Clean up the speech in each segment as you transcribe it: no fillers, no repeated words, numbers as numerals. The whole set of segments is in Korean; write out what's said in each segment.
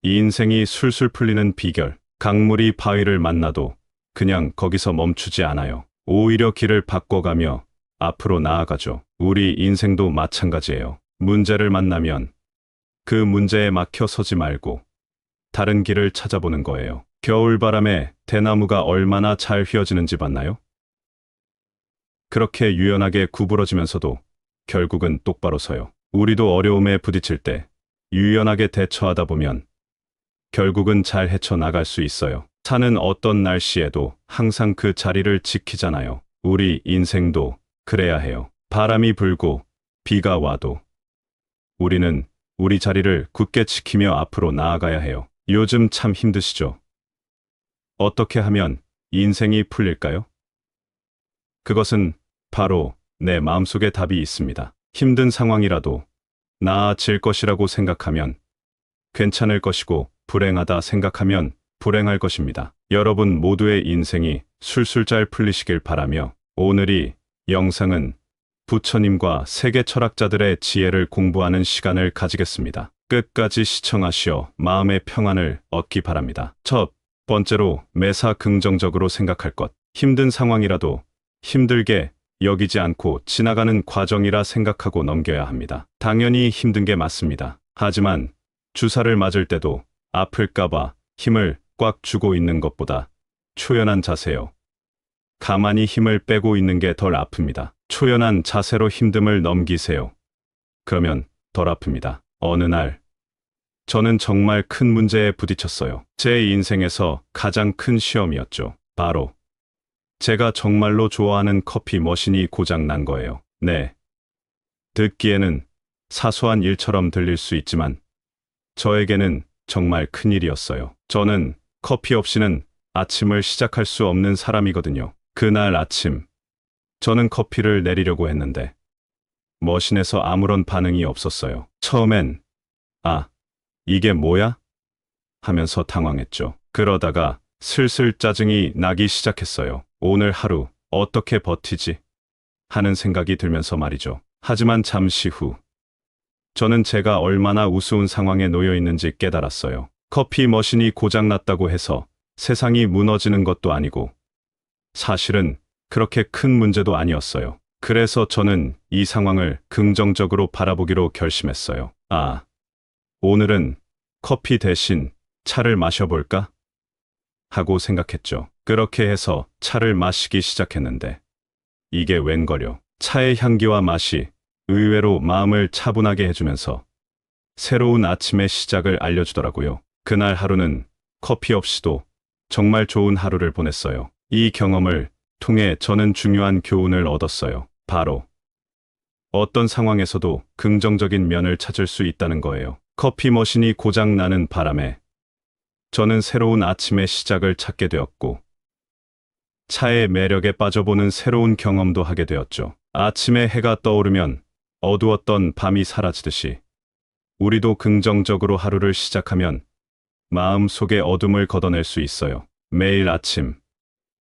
이 인생이 술술 풀리는 비결. 강물이 바위를 만나도 그냥 거기서 멈추지 않아요. 오히려 길을 바꿔가며 앞으로 나아가죠. 우리 인생도 마찬가지예요. 문제를 만나면 그 문제에 막혀 서지 말고 다른 길을 찾아보는 거예요. 겨울바람에 대나무가 얼마나 잘 휘어지는지 봤나요? 그렇게 유연하게 구부러지면서도 결국은 똑바로 서요. 우리도 어려움에 부딪힐 때 유연하게 대처하다 보면 결국은 잘 헤쳐나갈 수 있어요. 산은 어떤 날씨에도 항상 그 자리를 지키잖아요. 우리 인생도 그래야 해요. 바람이 불고 비가 와도 우리는 우리 자리를 굳게 지키며 앞으로 나아가야 해요. 요즘 참 힘드시죠? 어떻게 하면 인생이 풀릴까요? 그것은 바로 내 마음속에 답이 있습니다. 힘든 상황이라도 나아질 것이라고 생각하면 괜찮을 것이고 불행하다 생각하면 불행할 것입니다. 여러분 모두의 인생이 술술 잘 풀리시길 바라며 오늘 이 영상은 부처님과 세계 철학자들의 지혜를 공부하는 시간을 가지겠습니다. 끝까지 시청하시어 마음의 평안을 얻기 바랍니다. 첫 번째로 매사 긍정적으로 생각할 것. 힘든 상황이라도 힘들게 여기지 않고 지나가는 과정이라 생각하고 넘겨야 합니다. 당연히 힘든 게 맞습니다. 하지만 주사를 맞을 때도 아플까봐 힘을 꽉 쥐고 있는 것보다 초연한 자세요. 가만히 힘을 빼고 있는 게 덜 아픕니다. 초연한 자세로 힘듦을 넘기세요. 그러면 덜 아픕니다. 어느 날 저는 정말 큰 문제에 부딪혔어요. 제 인생에서 가장 큰 시험이었죠. 바로 제가 정말로 좋아하는 커피 머신이 고장 난 거예요. 네. 듣기에는 사소한 일처럼 들릴 수 있지만 저에게는 정말 큰일이었어요. 저는 커피 없이는 아침을 시작할 수 없는 사람이거든요. 그날 아침 저는 커피를 내리려고 했는데 머신에서 아무런 반응이 없었어요. 처음엔 이게 뭐야? 하면서 당황했죠. 그러다가 슬슬 짜증이 나기 시작했어요. 오늘 하루 어떻게 버티지? 하는 생각이 들면서 말이죠. 하지만 잠시 후 저는 제가 얼마나 우스운 상황에 놓여 있는지 깨달았어요. 커피 머신이 고장났다고 해서 세상이 무너지는 것도 아니고 사실은 그렇게 큰 문제도 아니었어요. 그래서 저는 이 상황을 긍정적으로 바라보기로 결심했어요. 오늘은 커피 대신 차를 마셔볼까? 하고 생각했죠. 그렇게 해서 차를 마시기 시작했는데 이게 웬걸요. 차의 향기와 맛이 의외로 마음을 차분하게 해주면서 새로운 아침의 시작을 알려주더라고요. 그날 하루는 커피 없이도 정말 좋은 하루를 보냈어요. 이 경험을 통해 저는 중요한 교훈을 얻었어요. 바로 어떤 상황에서도 긍정적인 면을 찾을 수 있다는 거예요. 커피 머신이 고장 나는 바람에 저는 새로운 아침의 시작을 찾게 되었고 차의 매력에 빠져보는 새로운 경험도 하게 되었죠. 아침에 해가 떠오르면 어두웠던 밤이 사라지듯이 우리도 긍정적으로 하루를 시작하면 마음 속의 어둠을 걷어낼 수 있어요. 매일 아침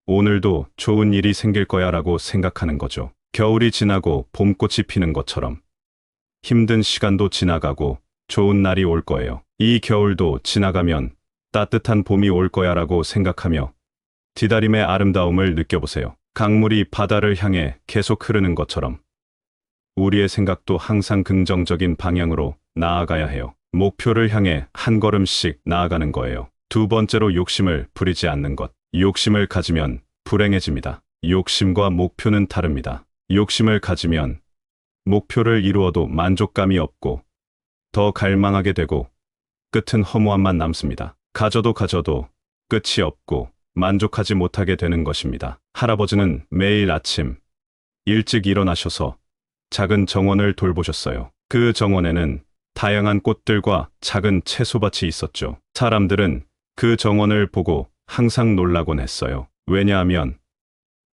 오늘도 좋은 일이 생길 거야 라고 생각하는 거죠. 겨울이 지나고 봄꽃이 피는 것처럼 힘든 시간도 지나가고 좋은 날이 올 거예요. 이 겨울도 지나가면 따뜻한 봄이 올 거야 라고 생각하며 디다림의 아름다움을 느껴보세요. 강물이 바다를 향해 계속 흐르는 것처럼 우리의 생각도 항상 긍정적인 방향으로 나아가야 해요. 목표를 향해 한 걸음씩 나아가는 거예요. 두 번째로 욕심을 부리지 않는 것. 욕심을 가지면 불행해집니다. 욕심과 목표는 다릅니다. 욕심을 가지면 목표를 이루어도 만족감이 없고 더 갈망하게 되고 끝은 허무함만 남습니다. 가져도 끝이 없고 만족하지 못하게 되는 것입니다. 할아버지는 매일 아침 일찍 일어나셔서 작은 정원을 돌보셨어요. 그 정원에는 다양한 꽃들과 작은 채소밭이 있었죠. 사람들은 그 정원을 보고 항상 놀라곤 했어요. 왜냐하면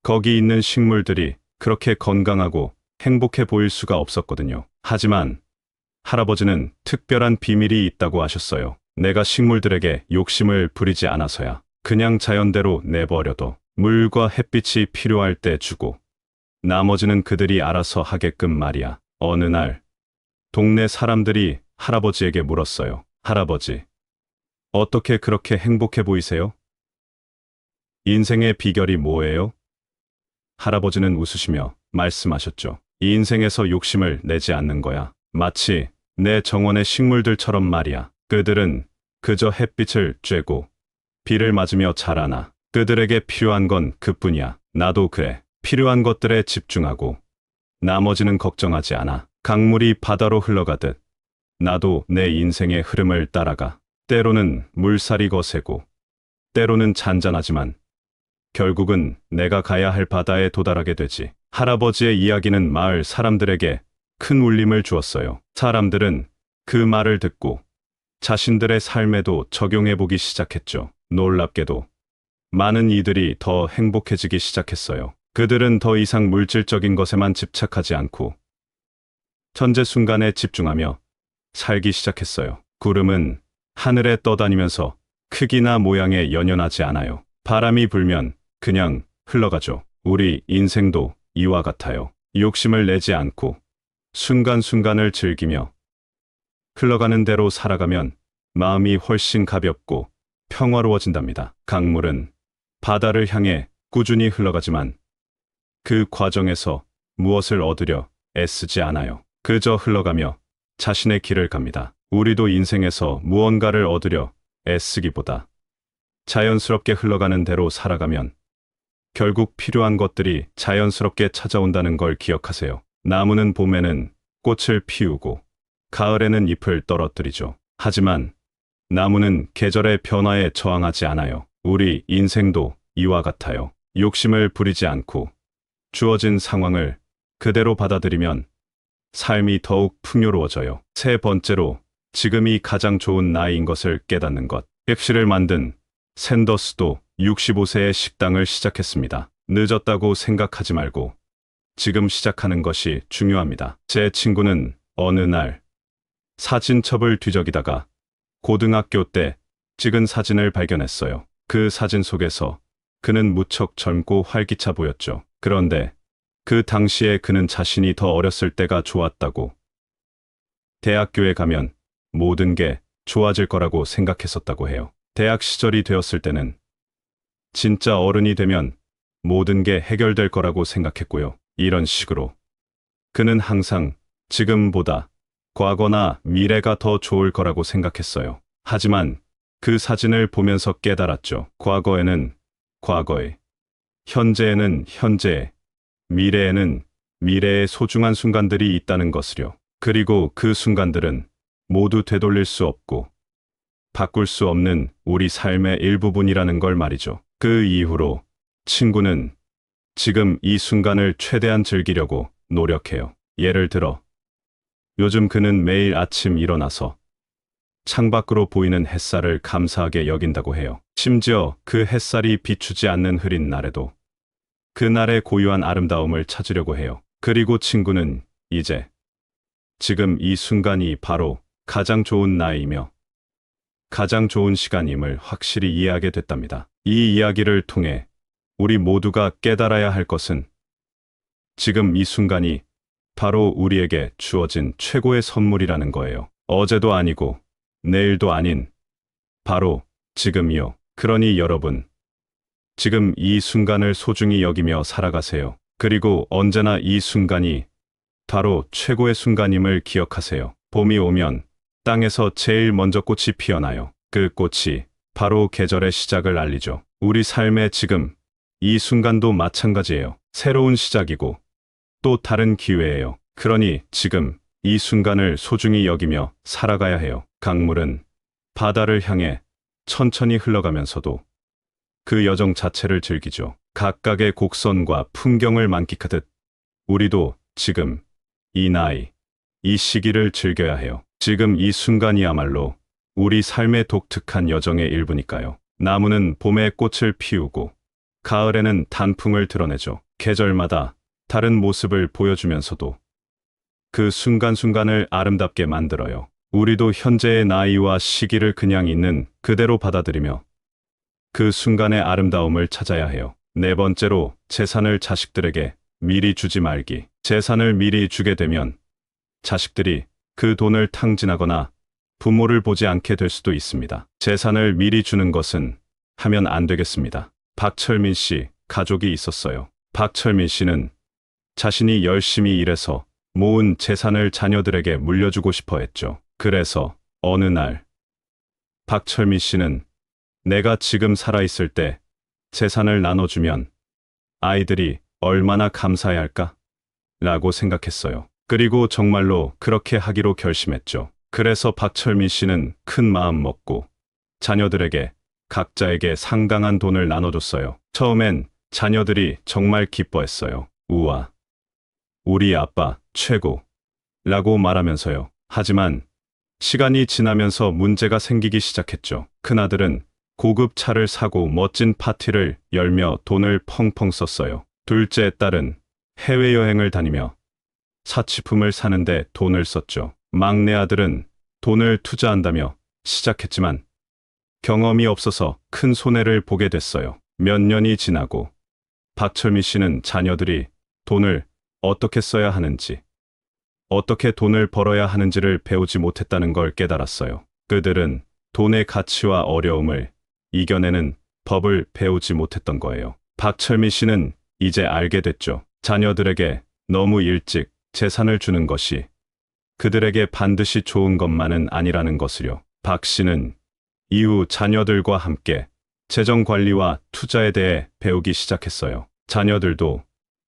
거기 있는 식물들이 그렇게 건강하고 행복해 보일 수가 없었거든요. 하지만 할아버지는 특별한 비밀이 있다고 하셨어요. 내가 식물들에게 욕심을 부리지 않아서야. 그냥 자연대로 내버려둬. 물과 햇빛이 필요할 때 주고 나머지는 그들이 알아서 하게끔 말이야. 어느 날 동네 사람들이 할아버지에게 물었어요. 할아버지, 어떻게 그렇게 행복해 보이세요? 인생의 비결이 뭐예요? 할아버지는 웃으시며 말씀하셨죠. 이 인생에서 욕심을 내지 않는 거야. 마치 내 정원의 식물들처럼 말이야. 그들은 그저 햇빛을 쬐고 비를 맞으며 자라나. 그들에게 필요한 건 그뿐이야. 나도 그래. 필요한 것들에 집중하고 나머지는 걱정하지 않아. 강물이 바다로 흘러가듯 나도 내 인생의 흐름을 따라가. 때로는 물살이 거세고 때로는 잔잔하지만 결국은 내가 가야 할 바다에 도달하게 되지. 할아버지의 이야기는 마을 사람들에게 큰 울림을 주었어요. 사람들은 그 말을 듣고 자신들의 삶에도 적용해보기 시작했죠. 놀랍게도 많은 이들이 더 행복해지기 시작했어요. 그들은 더 이상 물질적인 것에만 집착하지 않고 현재 순간에 집중하며 살기 시작했어요. 구름은 하늘에 떠다니면서 크기나 모양에 연연하지 않아요. 바람이 불면 그냥 흘러가죠. 우리 인생도 이와 같아요. 욕심을 내지 않고 순간순간을 즐기며 흘러가는 대로 살아가면 마음이 훨씬 가볍고 평화로워진답니다. 강물은 바다를 향해 꾸준히 흘러가지만 그 과정에서 무엇을 얻으려 애쓰지 않아요. 그저 흘러가며 자신의 길을 갑니다. 우리도 인생에서 무언가를 얻으려 애쓰기보다 자연스럽게 흘러가는 대로 살아가면 결국 필요한 것들이 자연스럽게 찾아온다는 걸 기억하세요. 나무는 봄에는 꽃을 피우고 가을에는 잎을 떨어뜨리죠. 하지만 나무는 계절의 변화에 저항하지 않아요. 우리 인생도 이와 같아요. 욕심을 부리지 않고 주어진 상황을 그대로 받아들이면 삶이 더욱 풍요로워져요. 세 번째로, 지금이 가장 좋은 나이인 것을 깨닫는 것. 객실을 만든 샌더스도 65세의 식당을 시작했습니다. 늦었다고 생각하지 말고 지금 시작하는 것이 중요합니다. 제 친구는 어느 날 사진첩을 뒤적이다가 고등학교 때 찍은 사진을 발견했어요. 그 사진 속에서 그는 무척 젊고 활기차 보였죠. 그런데 그 당시에 그는 자신이 더 어렸을 때가 좋았다고, 대학교에 가면 모든 게 좋아질 거라고 생각했었다고 해요. 대학 시절이 되었을 때는 진짜 어른이 되면 모든 게 해결될 거라고 생각했고요. 이런 식으로 그는 항상 지금보다 과거나 미래가 더 좋을 거라고 생각했어요. 하지만 그 사진을 보면서 깨달았죠. 과거에는 과거에, 현재에는 현재에, 미래에는 미래의 소중한 순간들이 있다는 것을요. 그리고 그 순간들은 모두 되돌릴 수 없고 바꿀 수 없는 우리 삶의 일부분이라는 걸 말이죠. 그 이후로 친구는 지금 이 순간을 최대한 즐기려고 노력해요. 예를 들어 요즘 그는 매일 아침 일어나서 창밖으로 보이는 햇살을 감사하게 여긴다고 해요. 심지어 그 햇살이 비추지 않는 흐린 날에도 그날의 고유한 아름다움을 찾으려고 해요. 그리고 친구는 이제 지금 이 순간이 바로 가장 좋은 나이이며 가장 좋은 시간임을 확실히 이해하게 됐답니다. 이 이야기를 통해 우리 모두가 깨달아야 할 것은 지금 이 순간이 바로 우리에게 주어진 최고의 선물이라는 거예요. 어제도 아니고 내일도 아닌 바로 지금이요. 그러니 여러분, 지금 이 순간을 소중히 여기며 살아가세요. 그리고 언제나 이 순간이 바로 최고의 순간임을 기억하세요. 봄이 오면 땅에서 제일 먼저 꽃이 피어나요. 그 꽃이 바로 계절의 시작을 알리죠. 우리 삶의 지금, 이 순간도 마찬가지예요. 새로운 시작이고 또 다른 기회예요. 그러니 지금 이 순간을 소중히 여기며 살아가야 해요. 강물은 바다를 향해 천천히 흘러가면서도 그 여정 자체를 즐기죠. 각각의 곡선과 풍경을 만끽하듯 우리도 지금 이 나이, 이 시기를 즐겨야 해요. 지금 이 순간이야말로 우리 삶의 독특한 여정의 일부니까요. 나무는 봄에 꽃을 피우고 가을에는 단풍을 드러내죠. 계절마다 다른 모습을 보여주면서도 그 순간순간을 아름답게 만들어요. 우리도 현재의 나이와 시기를 그냥 있는 그대로 받아들이며 그 순간의 아름다움을 찾아야 해요. 네 번째로, 재산을 자식들에게 미리 주지 말기. 재산을 미리 주게 되면 자식들이 그 돈을 탕진하거나 부모를 보지 않게 될 수도 있습니다. 재산을 미리 주는 것은 하면 안 되겠습니다. 박철민 씨 가족이 있었어요. 박철민 씨는 자신이 열심히 일해서 모은 재산을 자녀들에게 물려주고 싶어 했죠. 그래서 어느 날 박철민 씨는 내가 지금 살아있을 때 재산을 나눠주면 아이들이 얼마나 감사해 할까? 라고 생각했어요. 그리고 정말로 그렇게 하기로 결심했죠. 그래서 박철민 씨는 큰 마음 먹고 자녀들에게 각자에게 상당한 돈을 나눠줬어요. 처음엔 자녀들이 정말 기뻐했어요. 우와, 우리 아빠 최고! 라고 말하면서요. 하지만 시간이 지나면서 문제가 생기기 시작했죠. 큰아들은 고급 차를 사고 멋진 파티를 열며 돈을 펑펑 썼어요. 둘째 딸은 해외여행을 다니며 사치품을 사는데 돈을 썼죠. 막내 아들은 돈을 투자한다며 시작했지만 경험이 없어서 큰 손해를 보게 됐어요. 몇 년이 지나고 박철미 씨는 자녀들이 돈을 어떻게 써야 하는지, 어떻게 돈을 벌어야 하는지를 배우지 못했다는 걸 깨달았어요. 그들은 돈의 가치와 어려움을 이겨내는 법을 배우지 못했던 거예요. 박철미 씨는 이제 알게 됐죠. 자녀들에게 너무 일찍 재산을 주는 것이 그들에게 반드시 좋은 것만은 아니라는 것을요. 박 씨는 이후 자녀들과 함께 재정 관리와 투자에 대해 배우기 시작했어요. 자녀들도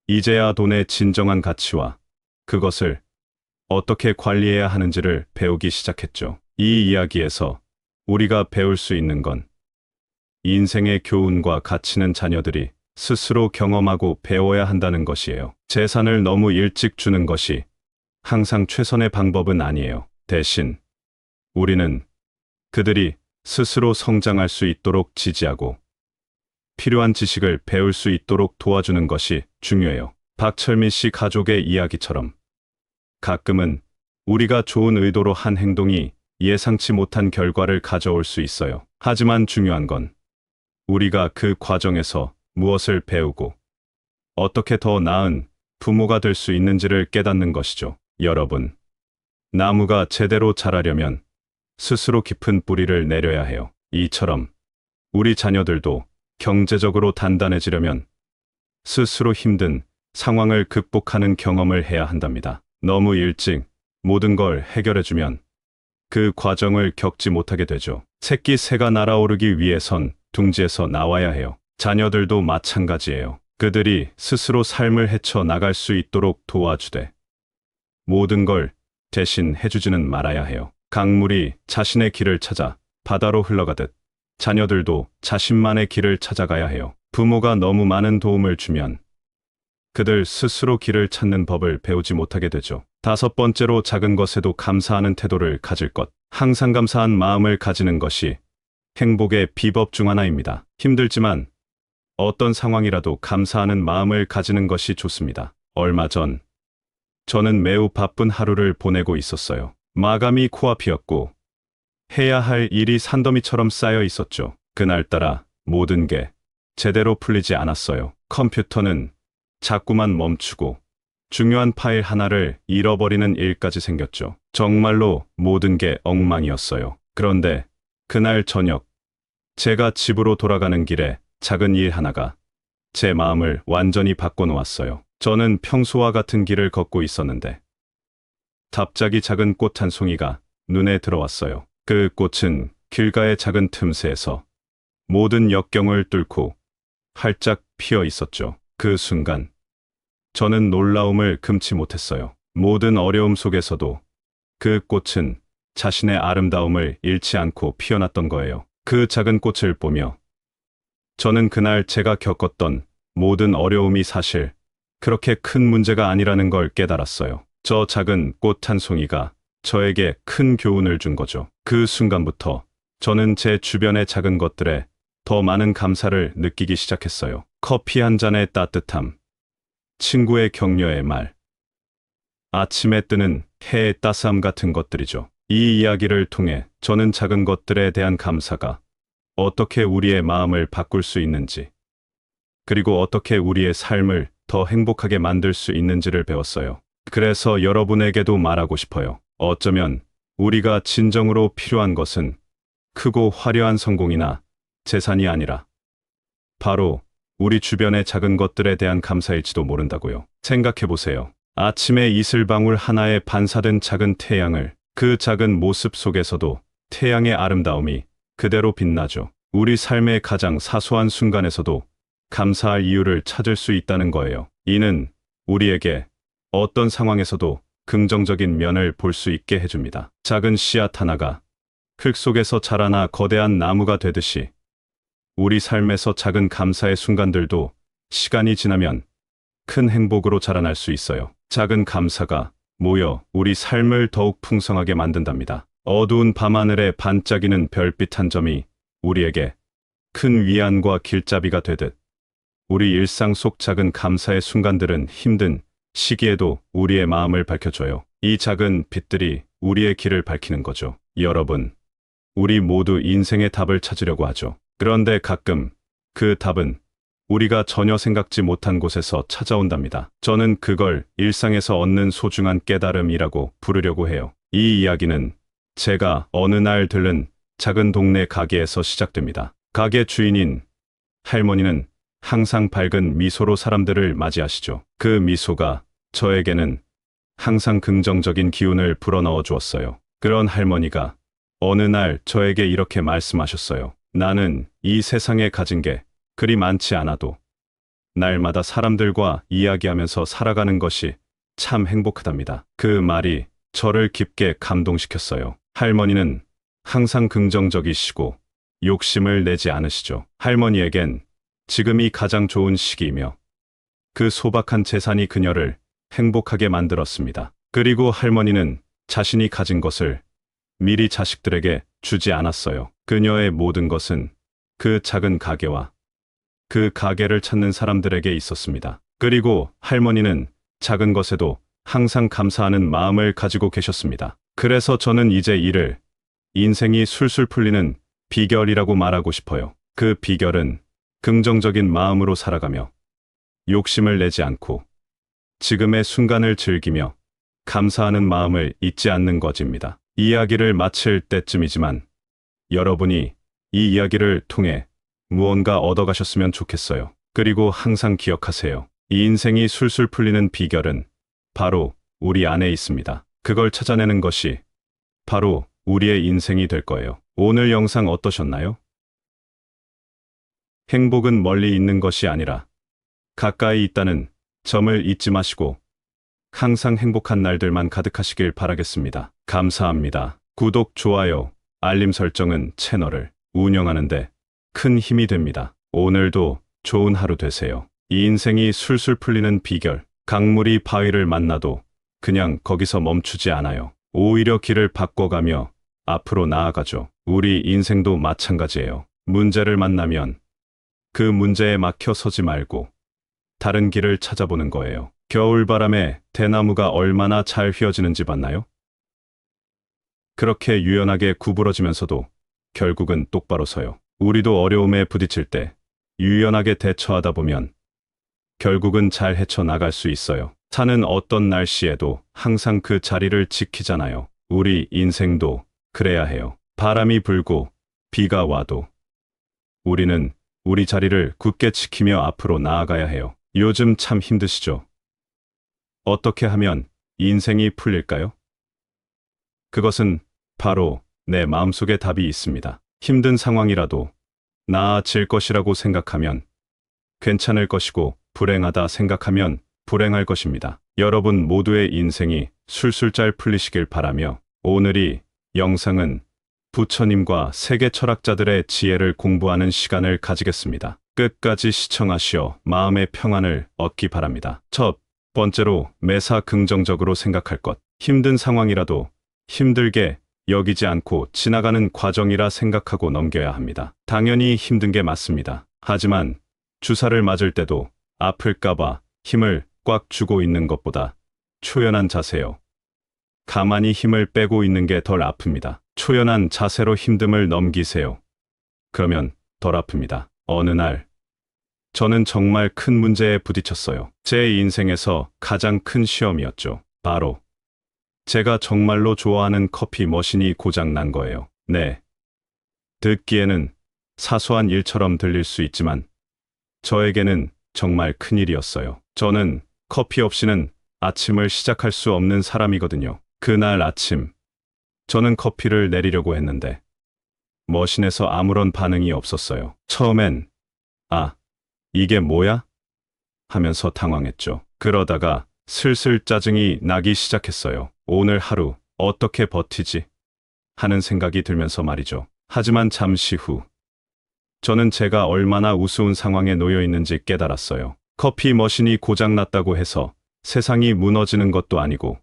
이제야 돈의 진정한 가치와 그것을 어떻게 관리해야 하는지를 배우기 시작했죠. 이 이야기에서 우리가 배울 수 있는 건 인생의 교훈과 가치는 자녀들이 스스로 경험하고 배워야 한다는 것이에요. 재산을 너무 일찍 주는 것이 항상 최선의 방법은 아니에요. 대신 우리는 그들이 스스로 성장할 수 있도록 지지하고 필요한 지식을 배울 수 있도록 도와주는 것이 중요해요. 박철민 씨 가족의 이야기처럼 가끔은 우리가 좋은 의도로 한 행동이 예상치 못한 결과를 가져올 수 있어요. 하지만 중요한 건 우리가 그 과정에서 무엇을 배우고 어떻게 더 나은 부모가 될 수 있는지를 깨닫는 것이죠. 여러분, 나무가 제대로 자라려면 스스로 깊은 뿌리를 내려야 해요. 이처럼 우리 자녀들도 경제적으로 단단해지려면 스스로 힘든 상황을 극복하는 경험을 해야 한답니다. 너무 일찍 모든 걸 해결해주면 그 과정을 겪지 못하게 되죠. 새끼 새가 날아오르기 위해선 둥지에서 나와야 해요. 자녀들도 마찬가지예요. 그들이 스스로 삶을 헤쳐 나갈 수 있도록 도와주되 모든 걸 대신 해주지는 말아야 해요. 강물이 자신의 길을 찾아 바다로 흘러가듯 자녀들도 자신만의 길을 찾아가야 해요. 부모가 너무 많은 도움을 주면 그들 스스로 길을 찾는 법을 배우지 못하게 되죠. 다섯 번째로 작은 것에도 감사하는 태도를 가질 것. 항상 감사한 마음을 가지는 것이 행복의 비법 중 하나입니다. 힘들지만 어떤 상황이라도 감사하는 마음을 가지는 것이 좋습니다. 얼마 전 저는 매우 바쁜 하루를 보내고 있었어요. 마감이 코앞이었고 해야 할 일이 산더미처럼 쌓여 있었죠. 그날따라 모든 게 제대로 풀리지 않았어요. 컴퓨터는 자꾸만 멈추고 중요한 파일 하나를 잃어버리는 일까지 생겼죠. 정말로 모든 게 엉망이었어요. 그런데 그날 저녁 제가 집으로 돌아가는 길에 작은 일 하나가 제 마음을 완전히 바꿔놓았어요. 저는 평소와 같은 길을 걷고 있었는데 갑자기 작은 꽃 한 송이가 눈에 들어왔어요. 그 꽃은 길가의 작은 틈새에서 모든 역경을 뚫고 활짝 피어 있었죠. 그 순간 저는 놀라움을 금치 못했어요. 모든 어려움 속에서도 그 꽃은 자신의 아름다움을 잃지 않고 피어났던 거예요. 그 작은 꽃을 보며 저는 그날 제가 겪었던 모든 어려움이 사실 그렇게 큰 문제가 아니라는 걸 깨달았어요. 저 작은 꽃 한 송이가 저에게 큰 교훈을 준 거죠. 그 순간부터 저는 제 주변의 작은 것들에 더 많은 감사를 느끼기 시작했어요. 커피 한 잔의 따뜻함, 친구의 격려의 말, 아침에 뜨는 해의 따스함 같은 것들이죠. 이 이야기를 통해 저는 작은 것들에 대한 감사가 어떻게 우리의 마음을 바꿀 수 있는지, 그리고 어떻게 우리의 삶을 더 행복하게 만들 수 있는지를 배웠어요. 그래서 여러분에게도 말하고 싶어요. 어쩌면 우리가 진정으로 필요한 것은 크고 화려한 성공이나 재산이 아니라 바로 우리 주변의 작은 것들에 대한 감사일지도 모른다고요. 생각해 보세요. 아침에 이슬방울 하나에 반사된 작은 태양을, 그 작은 모습 속에서도 태양의 아름다움이 그대로 빛나죠. 우리 삶의 가장 사소한 순간에서도 감사할 이유를 찾을 수 있다는 거예요. 이는 우리에게 어떤 상황에서도 긍정적인 면을 볼 수 있게 해줍니다. 작은 씨앗 하나가 흙 속에서 자라나 거대한 나무가 되듯이 우리 삶에서 작은 감사의 순간들도 시간이 지나면 큰 행복으로 자라날 수 있어요. 작은 감사가 모여 우리 삶을 더욱 풍성하게 만든답니다. 어두운 밤하늘에 반짝이는 별빛 한 점이 우리에게 큰 위안과 길잡이가 되듯 우리 일상 속 작은 감사의 순간들은 힘든 시기에도 우리의 마음을 밝혀줘요. 이 작은 빛들이 우리의 길을 밝히는 거죠. 여러분, 우리 모두 인생의 답을 찾으려고 하죠. 그런데 가끔 그 답은 우리가 전혀 생각지 못한 곳에서 찾아온답니다. 저는 그걸 일상에서 얻는 소중한 깨달음이라고 부르려고 해요. 이 이야기는 제가 어느 날 들른 작은 동네 가게에서 시작됩니다. 가게 주인인 할머니는 항상 밝은 미소로 사람들을 맞이하시죠. 그 미소가 저에게는 항상 긍정적인 기운을 불어넣어 주었어요. 그런 할머니가 어느 날 저에게 이렇게 말씀하셨어요. 나는 이 세상에 가진 게 그리 많지 않아도 날마다 사람들과 이야기하면서 살아가는 것이 참 행복하답니다. 그 말이 저를 깊게 감동시켰어요. 할머니는 항상 긍정적이시고 욕심을 내지 않으시죠. 할머니에겐 지금이 가장 좋은 시기이며 그 소박한 재산이 그녀를 행복하게 만들었습니다. 그리고 할머니는 자신이 가진 것을 미리 자식들에게 주지 않았어요. 그녀의 모든 것은 그 작은 가게와 그 가게를 찾는 사람들에게 있었습니다. 그리고 할머니는 작은 것에도 항상 감사하는 마음을 가지고 계셨습니다. 그래서 저는 이제 이를 인생이 술술 풀리는 비결이라고 말하고 싶어요. 그 비결은 긍정적인 마음으로 살아가며 욕심을 내지 않고 지금의 순간을 즐기며 감사하는 마음을 잊지 않는 것입니다. 이야기를 마칠 때쯤이지만 여러분이 이 이야기를 통해 무언가 얻어가셨으면 좋겠어요. 그리고 항상 기억하세요. 이 인생이 술술 풀리는 비결은 바로 우리 안에 있습니다. 그걸 찾아내는 것이 바로 우리의 인생이 될 거예요. 오늘 영상 어떠셨나요? 행복은 멀리 있는 것이 아니라 가까이 있다는 점을 잊지 마시고 항상 행복한 날들만 가득하시길 바라겠습니다. 감사합니다. 구독, 좋아요, 알림 설정은 채널을 운영하는데 큰 힘이 됩니다. 오늘도 좋은 하루 되세요. 이 인생이 술술 풀리는 비결. 강물이 바위를 만나도 그냥 거기서 멈추지 않아요. 오히려 길을 바꿔가며 앞으로 나아가죠. 우리 인생도 마찬가지예요. 문제를 만나면 그 문제에 막혀 서지 말고 다른 길을 찾아보는 거예요. 겨울바람에 대나무가 얼마나 잘 휘어지는지 봤나요? 그렇게 유연하게 구부러지면서도 결국은 똑바로 서요. 우리도 어려움에 부딪힐 때 유연하게 대처하다 보면 결국은 잘 헤쳐나갈 수 있어요. 사는 어떤 날씨에도 항상 그 자리를 지키잖아요. 우리 인생도 그래야 해요. 바람이 불고 비가 와도 우리는 우리 자리를 굳게 지키며 앞으로 나아가야 해요. 요즘 참 힘드시죠? 어떻게 하면 인생이 풀릴까요? 그것은 바로 내 마음속에 답이 있습니다. 힘든 상황이라도 나아질 것이라고 생각하면 괜찮을 것이고 불행하다 생각하면 불행할 것입니다. 여러분 모두의 인생이 술술 잘 풀리시길 바라며 오늘 이 영상은 부처님과 세계 철학자들의 지혜를 공부하는 시간을 가지겠습니다. 끝까지 시청하시어 마음의 평안을 얻기 바랍니다. 첫 번째로 매사 긍정적으로 생각할 것. 힘든 상황이라도 힘들게 여기지 않고 지나가는 과정이라 생각하고 넘겨야 합니다. 당연히 힘든 게 맞습니다. 하지만 주사를 맞을 때도 아플까봐 힘을 꽉 쥐고 있는 것보다 초연한 자세요. 가만히 힘을 빼고 있는 게 덜 아픕니다. 초연한 자세로 힘듦을 넘기세요. 그러면 덜 아픕니다. 어느 날 저는 정말 큰 문제에 부딪혔어요. 제 인생에서 가장 큰 시험이었죠. 바로 제가 정말로 좋아하는 커피 머신이 고장 난 거예요. 네. 듣기에는 사소한 일처럼 들릴 수 있지만 저에게는 정말 큰일이었어요. 저는 커피 없이는 아침을 시작할 수 없는 사람이거든요. 그날 아침, 저는 커피를 내리려고 했는데 머신에서 아무런 반응이 없었어요. 처음엔 아, 이게 뭐야? 하면서 당황했죠. 그러다가 슬슬 짜증이 나기 시작했어요. 오늘 하루 어떻게 버티지? 하는 생각이 들면서 말이죠. 하지만 잠시 후 저는 제가 얼마나 우스운 상황에 놓여 있는지 깨달았어요. 커피 머신이 고장났다고 해서 세상이 무너지는 것도 아니고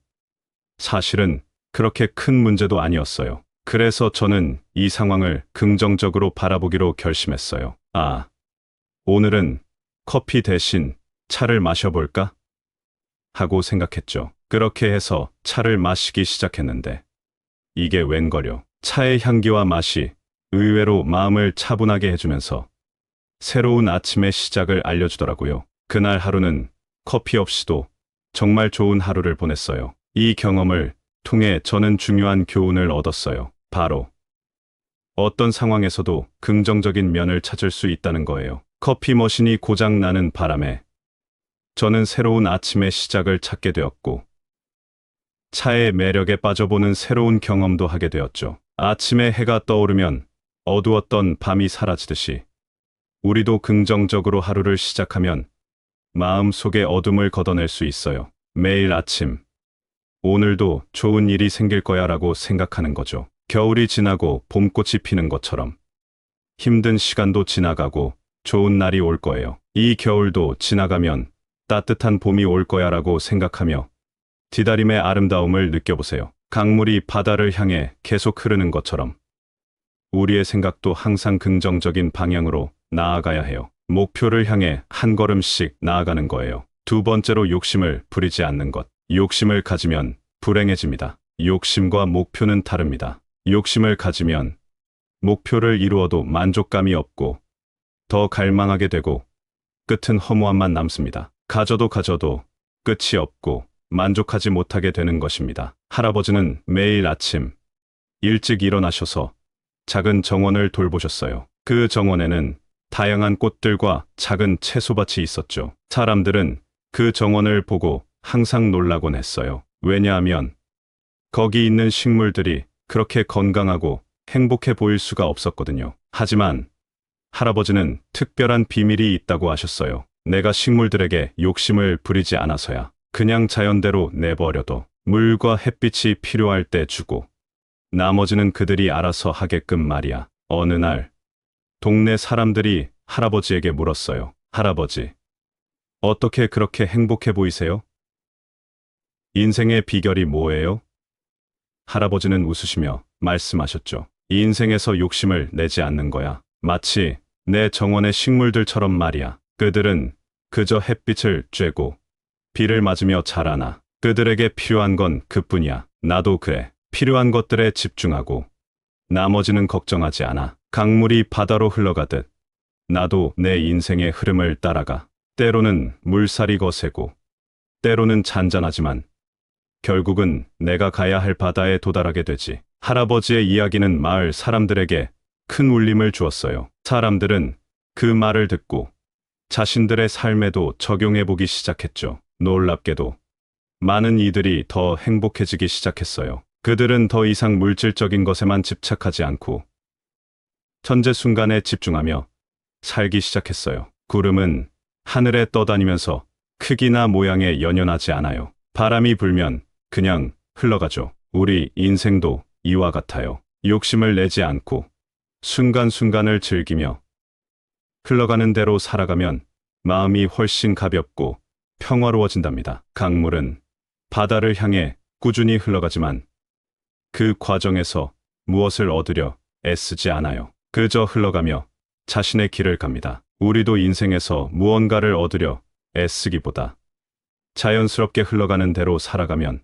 사실은 그렇게 큰 문제도 아니었어요. 그래서 저는 이 상황을 긍정적으로 바라보기로 결심했어요. 아, 오늘은 커피 대신 차를 마셔볼까? 하고 생각했죠. 그렇게 해서 차를 마시기 시작했는데 이게 웬걸요. 차의 향기와 맛이 의외로 마음을 차분하게 해주면서 새로운 아침의 시작을 알려주더라고요. 그날 하루는 커피 없이도 정말 좋은 하루를 보냈어요. 이 경험을 통해 저는 중요한 교훈을 얻었어요. 바로 어떤 상황에서도 긍정적인 면을 찾을 수 있다는 거예요. 커피 머신이 고장 나는 바람에 저는 새로운 아침의 시작을 찾게 되었고 차의 매력에 빠져보는 새로운 경험도 하게 되었죠. 아침에 해가 떠오르면 어두웠던 밤이 사라지듯이 우리도 긍정적으로 하루를 시작하면 마음 속의 어둠을 걷어낼 수 있어요. 매일 아침, 오늘도 좋은 일이 생길 거야 라고 생각하는 거죠. 겨울이 지나고 봄꽃이 피는 것처럼 힘든 시간도 지나가고 좋은 날이 올 거예요. 이 겨울도 지나가면 따뜻한 봄이 올 거야 라고 생각하며 기다림의 아름다움을 느껴보세요. 강물이 바다를 향해 계속 흐르는 것처럼 우리의 생각도 항상 긍정적인 방향으로 나아가야 해요. 목표를 향해 한 걸음씩 나아가는 거예요. 두 번째로 욕심을 부리지 않는 것. 욕심을 가지면 불행해집니다. 욕심과 목표는 다릅니다. 욕심을 가지면 목표를 이루어도 만족감이 없고 더 갈망하게 되고 끝은 허무함만 남습니다. 가져도 끝이 없고 만족하지 못하게 되는 것입니다. 할아버지는 매일 아침 일찍 일어나셔서 작은 정원을 돌보셨어요. 그 정원에는 다양한 꽃들과 작은 채소밭이 있었죠. 사람들은 그 정원을 보고 항상 놀라곤 했어요. 왜냐하면 거기 있는 식물들이 그렇게 건강하고 행복해 보일 수가 없었거든요. 하지만 할아버지는 특별한 비밀이 있다고 하셨어요. 내가 식물들에게 욕심을 부리지 않아서야. 그냥 자연대로 내버려둬. 물과 햇빛이 필요할 때 주고 나머지는 그들이 알아서 하게끔 말이야. 어느 날 동네 사람들이 할아버지에게 물었어요. 할아버지, 어떻게 그렇게 행복해 보이세요? 인생의 비결이 뭐예요? 할아버지는 웃으시며 말씀하셨죠. 이 인생에서 욕심을 내지 않는 거야. 마치 내 정원의 식물들처럼 말이야. 그들은 그저 햇빛을 쬐고 비를 맞으며 자라나. 그들에게 필요한 건 그뿐이야. 나도 그래. 필요한 것들에 집중하고 나머지는 걱정하지 않아. 강물이 바다로 흘러가듯 나도 내 인생의 흐름을 따라가. 때로는 물살이 거세고 때로는 잔잔하지만 결국은 내가 가야 할 바다에 도달하게 되지. 할아버지의 이야기는 마을 사람들에게 큰 울림을 주었어요. 사람들은 그 말을 듣고 자신들의 삶에도 적용해보기 시작했죠. 놀랍게도 많은 이들이 더 행복해지기 시작했어요. 그들은 더 이상 물질적인 것에만 집착하지 않고 현재 순간에 집중하며 살기 시작했어요. 구름은 하늘에 떠다니면서 크기나 모양에 연연하지 않아요. 바람이 불면 그냥 흘러가죠. 우리 인생도 이와 같아요. 욕심을 내지 않고 순간순간을 즐기며 흘러가는 대로 살아가면 마음이 훨씬 가볍고 평화로워진답니다. 강물은 바다를 향해 꾸준히 흘러가지만 그 과정에서 무엇을 얻으려 애쓰지 않아요. 그저 흘러가며 자신의 길을 갑니다. 우리도 인생에서 무언가를 얻으려 애쓰기보다 자연스럽게 흘러가는 대로 살아가면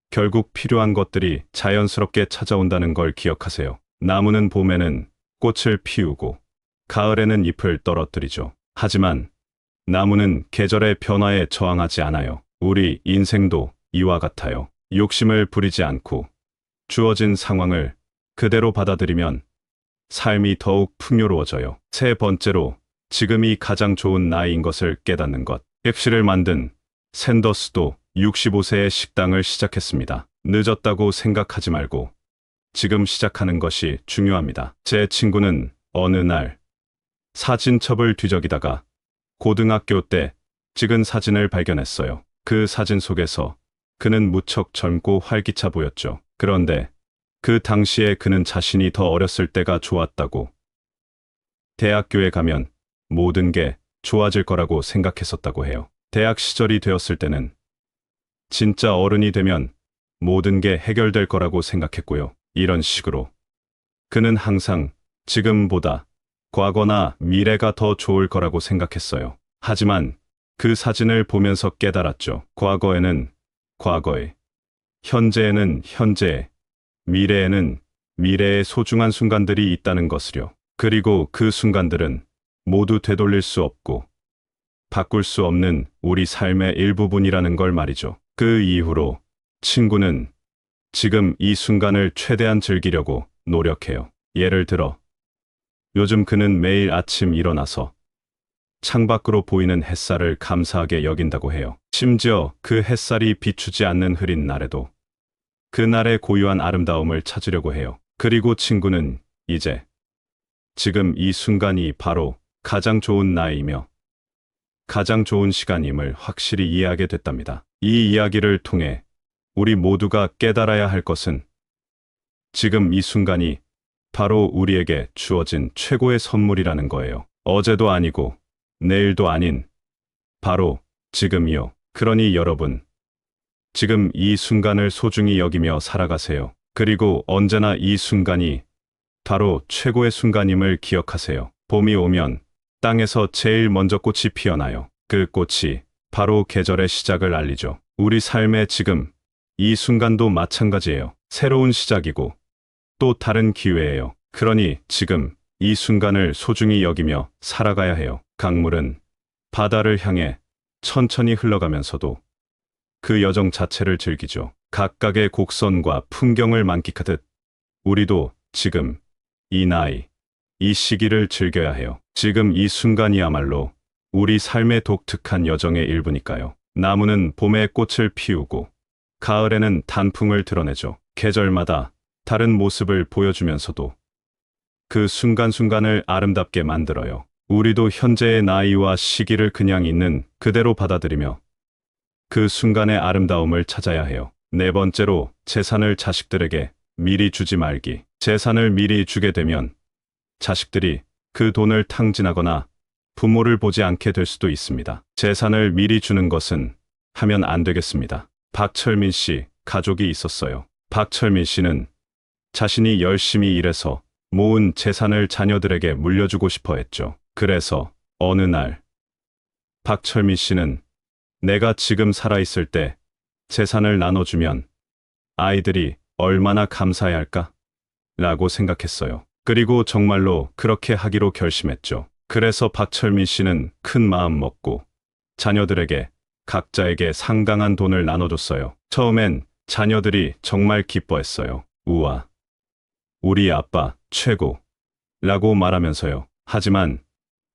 결국 필요한 것들이 자연스럽게 찾아온다는 걸 기억하세요. 나무는 봄에는 꽃을 피우고 가을에는 잎을 떨어뜨리죠. 하지만 나무는 계절의 변화에 저항하지 않아요. 우리 인생도 이와 같아요. 욕심을 부리지 않고 주어진 상황을 그대로 받아들이면 삶이 더욱 풍요로워져요. 세 번째로 지금이 가장 좋은 나이인 것을 깨닫는 것. 객실을 만든 샌더스도 65세에 식당을 시작했습니다. 늦었다고 생각하지 말고 지금 시작하는 것이 중요합니다. 제 친구는 어느 날 사진첩을 뒤적이다가 고등학교 때 찍은 사진을 발견했어요. 그 사진 속에서 그는 무척 젊고 활기차 보였죠. 그런데 그 당시에 그는 자신이 더 어렸을 때가 좋았다고, 대학교에 가면 모든 게 좋아질 거라고 생각했었다고 해요. 대학 시절이 되었을 때는 진짜 어른이 되면 모든 게 해결될 거라고 생각했고요. 이런 식으로 그는 항상 지금보다 과거나 미래가 더 좋을 거라고 생각했어요. 하지만 그 사진을 보면서 깨달았죠. 과거에는 과거에, 현재에는 현재에, 미래에는 미래의 소중한 순간들이 있다는 것을요. 그리고 그 순간들은 모두 되돌릴 수 없고 바꿀 수 없는 우리 삶의 일부분이라는 걸 말이죠. 그 이후로 친구는 지금 이 순간을 최대한 즐기려고 노력해요. 예를 들어 요즘 그는 매일 아침 일어나서 창밖으로 보이는 햇살을 감사하게 여긴다고 해요. 심지어 그 햇살이 비추지 않는 흐린 날에도 그날의 고유한 아름다움을 찾으려고 해요. 그리고 친구는 이제 지금 이 순간이 바로 가장 좋은 나이이며 가장 좋은 시간임을 확실히 이해하게 됐답니다. 이 이야기를 통해 우리 모두가 깨달아야 할 것은 지금 이 순간이 바로 우리에게 주어진 최고의 선물이라는 거예요. 어제도 아니고 내일도 아닌 바로 지금이요. 그러니 여러분, 지금 이 순간을 소중히 여기며 살아가세요. 그리고 언제나 이 순간이 바로 최고의 순간임을 기억하세요. 봄이 오면 땅에서 제일 먼저 꽃이 피어나요. 그 꽃이 바로 계절의 시작을 알리죠. 우리 삶의 지금 이 순간도 마찬가지예요. 새로운 시작이고 또 다른 기회예요. 그러니 지금 이 순간을 소중히 여기며 살아가야 해요. 강물은 바다를 향해 천천히 흘러가면서도 그 여정 자체를 즐기죠. 각각의 곡선과 풍경을 만끽하듯 우리도 지금 이 나이, 이 시기를 즐겨야 해요. 지금 이 순간이야말로 우리 삶의 독특한 여정의 일부니까요. 나무는 봄에 꽃을 피우고 가을에는 단풍을 드러내죠. 계절마다 다른 모습을 보여주면서도 그 순간순간을 아름답게 만들어요. 우리도 현재의 나이와 시기를 그냥 있는 그대로 받아들이며 그 순간의 아름다움을 찾아야 해요. 네 번째로 재산을 자식들에게 미리 주지 말기. 재산을 미리 주게 되면 자식들이 그 돈을 탕진하거나 부모를 보지 않게 될 수도 있습니다. 재산을 미리 주는 것은 하면 안 되겠습니다. 박철민 씨 가족이 있었어요. 박철민 씨는 자신이 열심히 일해서 모은 재산을 자녀들에게 물려주고 싶어 했죠. 그래서 어느 날 박철민 씨는 내가 지금 살아있을 때 재산을 나눠주면 아이들이 얼마나 감사해 할까? 라고 생각했어요. 그리고 정말로 그렇게 하기로 결심했죠. 그래서 박철민 씨는 큰 마음 먹고 자녀들에게 각자에게 상당한 돈을 나눠줬어요. 처음엔 자녀들이 정말 기뻐했어요. 우와, 우리 아빠 최고! 라고 말하면서요. 하지만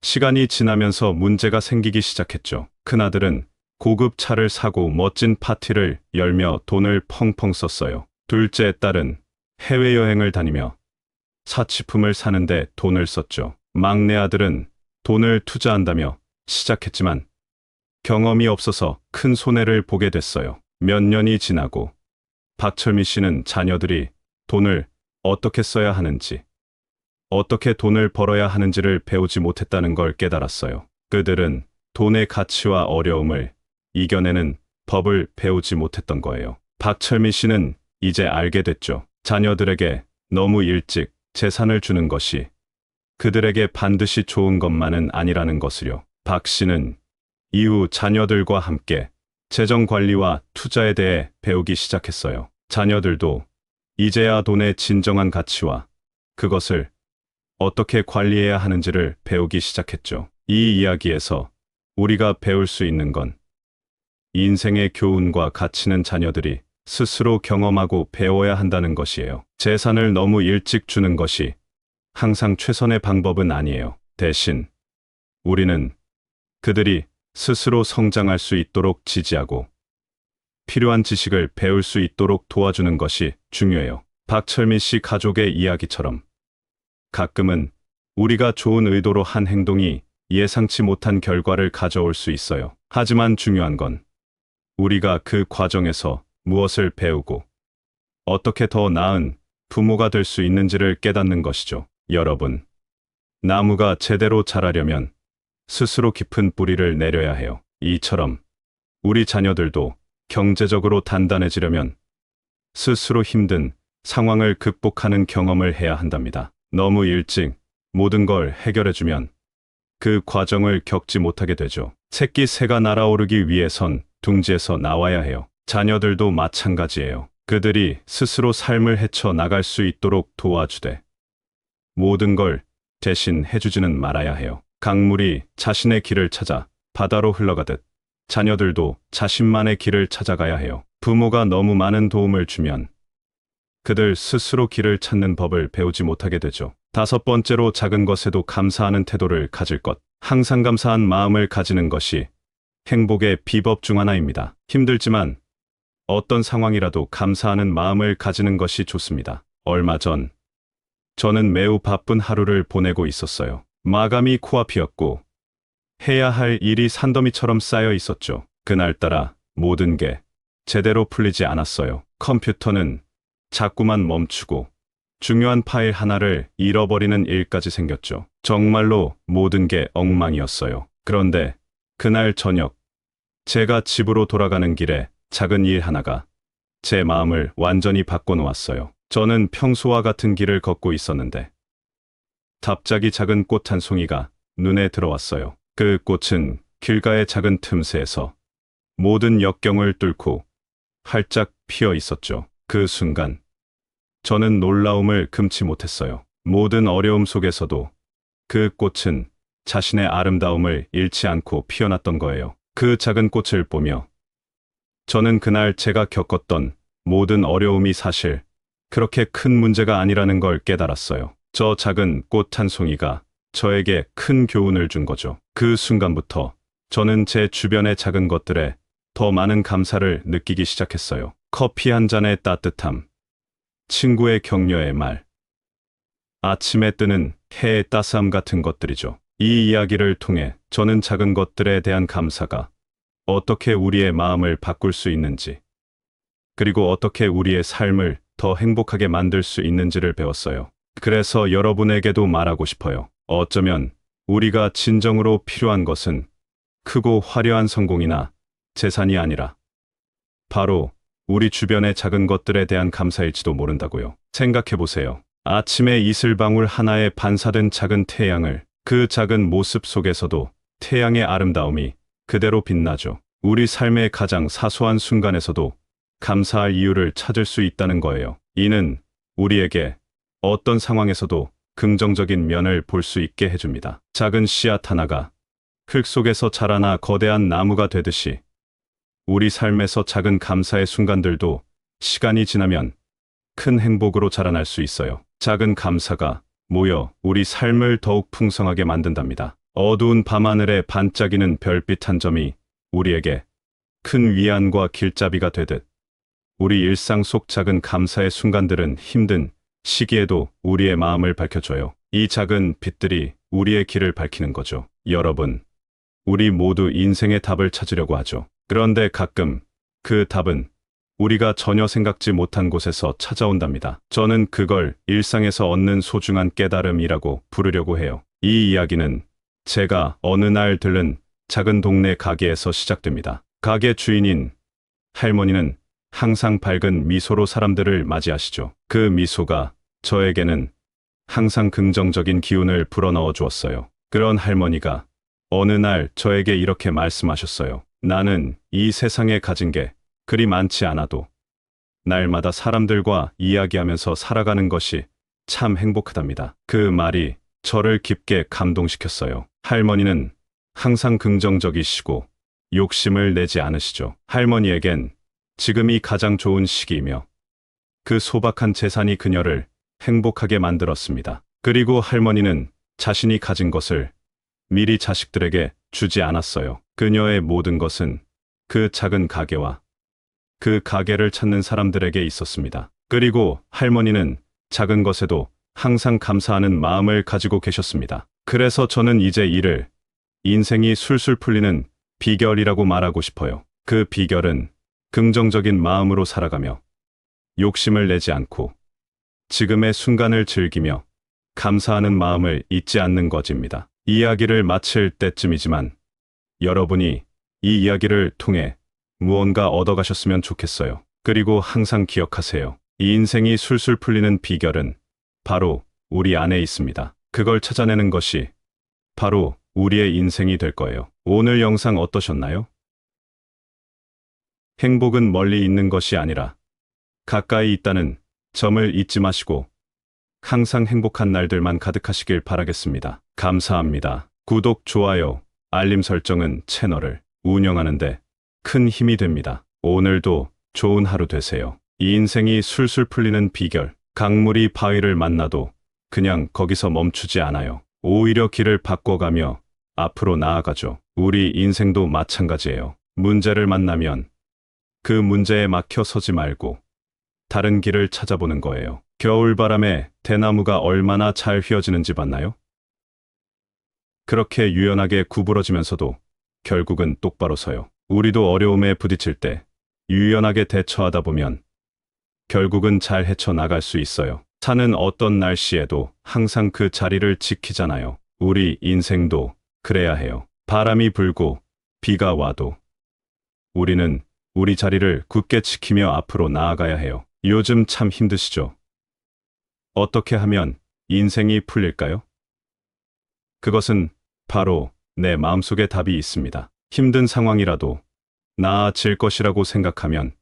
시간이 지나면서 문제가 생기기 시작했죠. 큰아들은 고급 차를 사고 멋진 파티를 열며 돈을 펑펑 썼어요. 둘째 딸은 해외여행을 다니며 사치품을 사는데 돈을 썼죠. 막내 아들은 돈을 투자한다며 시작했지만 경험이 없어서 큰 손해를 보게 됐어요. 몇 년이 지나고 박철미 씨는 자녀들이 돈을 어떻게 써야 하는지, 어떻게 돈을 벌어야 하는지를 배우지 못했다는 걸 깨달았어요. 그들은 돈의 가치와 어려움을 이겨내는 법을 배우지 못했던 거예요. 박철미 씨는 이제 알게 됐죠. 자녀들에게 너무 일찍 재산을 주는 것이 그들에게 반드시 좋은 것만은 아니라는 것을요. 박 씨는 이후 자녀들과 함께 재정 관리와 투자에 대해 배우기 시작했어요. 자녀들도 이제야 돈의 진정한 가치와 그것을 어떻게 관리해야 하는지를 배우기 시작했죠. 이 이야기에서 우리가 배울 수 있는 건 인생의 교훈과 가치는 자녀들이 스스로 경험하고 배워야 한다는 것이에요. 재산을 너무 일찍 주는 것이 항상 최선의 방법은 아니에요. 대신 우리는 그들이 스스로 성장할 수 있도록 지지하고 필요한 지식을 배울 수 있도록 도와주는 것이 중요해요. 박철민 씨 가족의 이야기처럼 가끔은 우리가 좋은 의도로 한 행동이 예상치 못한 결과를 가져올 수 있어요. 하지만 중요한 건 우리가 그 과정에서 무엇을 배우고 어떻게 더 나은 부모가 될 수 있는지를 깨닫는 것이죠. 여러분, 나무가 제대로 자라려면 스스로 깊은 뿌리를 내려야 해요. 이처럼 우리 자녀들도 경제적으로 단단해지려면 스스로 힘든 상황을 극복하는 경험을 해야 한답니다. 너무 일찍 모든 걸 해결해주면 그 과정을 겪지 못하게 되죠. 새끼 새가 날아오르기 위해선 둥지에서 나와야 해요. 자녀들도 마찬가지예요. 그들이 스스로 삶을 헤쳐 나갈 수 있도록 도와주되 모든 걸 대신 해주지는 말아야 해요. 강물이 자신의 길을 찾아 바다로 흘러가듯 자녀들도 자신만의 길을 찾아가야 해요. 부모가 너무 많은 도움을 주면 그들 스스로 길을 찾는 법을 배우지 못하게 되죠. 5번째로 작은 것에도 감사하는 태도를 가질 것. 항상 감사한 마음을 가지는 것이 행복의 비법 중 하나입니다. 힘들지만 어떤 상황이라도 감사하는 마음을 가지는 것이 좋습니다. 얼마 전 저는 매우 바쁜 하루를 보내고 있었어요. 마감이 코앞이었고 해야 할 일이 산더미처럼 쌓여 있었죠. 그날따라 모든 게 제대로 풀리지 않았어요. 컴퓨터는 자꾸만 멈추고 중요한 파일 하나를 잃어버리는 일까지 생겼죠. 정말로 모든 게 엉망이었어요. 그런데 그날 저녁 제가 집으로 돌아가는 길에 작은 일 하나가 제 마음을 완전히 바꿔놓았어요. 저는 평소와 같은 길을 걷고 있었는데 갑자기 작은 꽃 한 송이가 눈에 들어왔어요. 그 꽃은 길가의 작은 틈새에서 모든 역경을 뚫고 활짝 피어 있었죠. 그 순간 저는 놀라움을 금치 못했어요. 모든 어려움 속에서도 그 꽃은 자신의 아름다움을 잃지 않고 피어났던 거예요. 그 작은 꽃을 보며 저는 그날 제가 겪었던 모든 어려움이 사실 그렇게 큰 문제가 아니라는 걸 깨달았어요. 저 작은 꽃 한 송이가 저에게 큰 교훈을 준 거죠. 그 순간부터 저는 제 주변의 작은 것들에 더 많은 감사를 느끼기 시작했어요. 커피 한 잔의 따뜻함, 친구의 격려의 말, 아침에 뜨는 해의 따스함 같은 것들이죠. 이 이야기를 통해 저는 작은 것들에 대한 감사가 어떻게 우리의 마음을 바꿀 수 있는지, 그리고 어떻게 우리의 삶을 더 행복하게 만들 수 있는지를 배웠어요. 그래서 여러분에게도 말하고 싶어요. 어쩌면 우리가 진정으로 필요한 것은 크고 화려한 성공이나 재산이 아니라 바로 우리 주변의 작은 것들에 대한 감사일지도 모른다고요. 생각해 보세요. 아침에 이슬방울 하나에 반사된 작은 태양을, 그 작은 모습 속에서도 태양의 아름다움이 그대로 빛나죠. 우리 삶의 가장 사소한 순간에서도 감사할 이유를 찾을 수 있다는 거예요. 이는 우리에게 어떤 상황에서도 긍정적인 면을 볼 수 있게 해줍니다. 작은 씨앗 하나가 흙 속에서 자라나 거대한 나무가 되듯이 우리 삶에서 작은 감사의 순간들도 시간이 지나면 큰 행복으로 자라날 수 있어요. 작은 감사가 모여 우리 삶을 더욱 풍성하게 만든답니다. 어두운 밤하늘에 반짝이는 별빛 한 점이 우리에게 큰 위안과 길잡이가 되듯 우리 일상 속 작은 감사의 순간들은 힘든 시기에도 우리의 마음을 밝혀줘요. 이 작은 빛들이 우리의 길을 밝히는 거죠. 여러분, 우리 모두 인생의 답을 찾으려고 하죠. 그런데 가끔 그 답은 우리가 전혀 생각지 못한 곳에서 찾아온답니다. 저는 그걸 일상에서 얻는 소중한 깨달음이라고 부르려고 해요. 이 이야기는 제가 어느 날 들른 작은 동네 가게에서 시작됩니다. 가게 주인인 할머니는 항상 밝은 미소로 사람들을 맞이하시죠. 그 미소가 저에게는 항상 긍정적인 기운을 불어넣어 주었어요. 그런 할머니가 어느 날 저에게 이렇게 말씀하셨어요. 나는 이 세상에 가진 게 그리 많지 않아도 날마다 사람들과 이야기하면서 살아가는 것이 참 행복하답니다. 그 말이 저를 깊게 감동시켰어요. 할머니는 항상 긍정적이시고 욕심을 내지 않으시죠. 할머니에겐 지금이 가장 좋은 시기이며 그 소박한 재산이 그녀를 행복하게 만들었습니다. 그리고 할머니는 자신이 가진 것을 미리 자식들에게 주지 않았어요. 그녀의 모든 것은 그 작은 가게와 그 가게를 찾는 사람들에게 있었습니다. 그리고 할머니는 작은 것에도 항상 감사하는 마음을 가지고 계셨습니다. 그래서 저는 이제 이를 인생이 술술 풀리는 비결이라고 말하고 싶어요. 그 비결은 긍정적인 마음으로 살아가며 욕심을 내지 않고 지금의 순간을 즐기며 감사하는 마음을 잊지 않는 것입니다. 이야기를 마칠 때쯤이지만 여러분이 이 이야기를 통해 무언가 얻어가셨으면 좋겠어요. 그리고 항상 기억하세요. 이 인생이 술술 풀리는 비결은 바로 우리 안에 있습니다. 그걸 찾아내는 것이 바로 우리의 인생이 될 거예요. 오늘 영상 어떠셨나요? 행복은 멀리 있는 것이 아니라 가까이 있다는 점을 잊지 마시고 항상 행복한 날들만 가득하시길 바라겠습니다. 감사합니다. 구독, 좋아요, 알림 설정은 채널을 운영하는데 큰 힘이 됩니다. 오늘도 좋은 하루 되세요. 이 인생이 술술 풀리는 비결. 강물이 바위를 만나도 그냥 거기서 멈추지 않아요. 오히려 길을 바꿔가며 앞으로 나아가죠. 우리 인생도 마찬가지예요. 문제를 만나면 그 문제에 막혀 서지 말고 다른 길을 찾아보는 거예요. 겨울바람에 대나무가 얼마나 잘 휘어지는지 봤나요? 그렇게 유연하게 구부러지면서도 결국은 똑바로 서요. 우리도 어려움에 부딪힐 때 유연하게 대처하다 보면 결국은 잘 헤쳐나갈 수 있어요. 사는 어떤 날씨에도 항상 그 자리를 지키잖아요. 우리 인생도 그래야 해요. 바람이 불고 비가 와도 우리는 우리 자리를 굳게 지키며 앞으로 나아가야 해요. 요즘 참 힘드시죠? 어떻게 하면 인생이 풀릴까요? 그것은 바로 내 마음속에 답이 있습니다. 힘든 상황이라도 나아질 것이라고 생각하면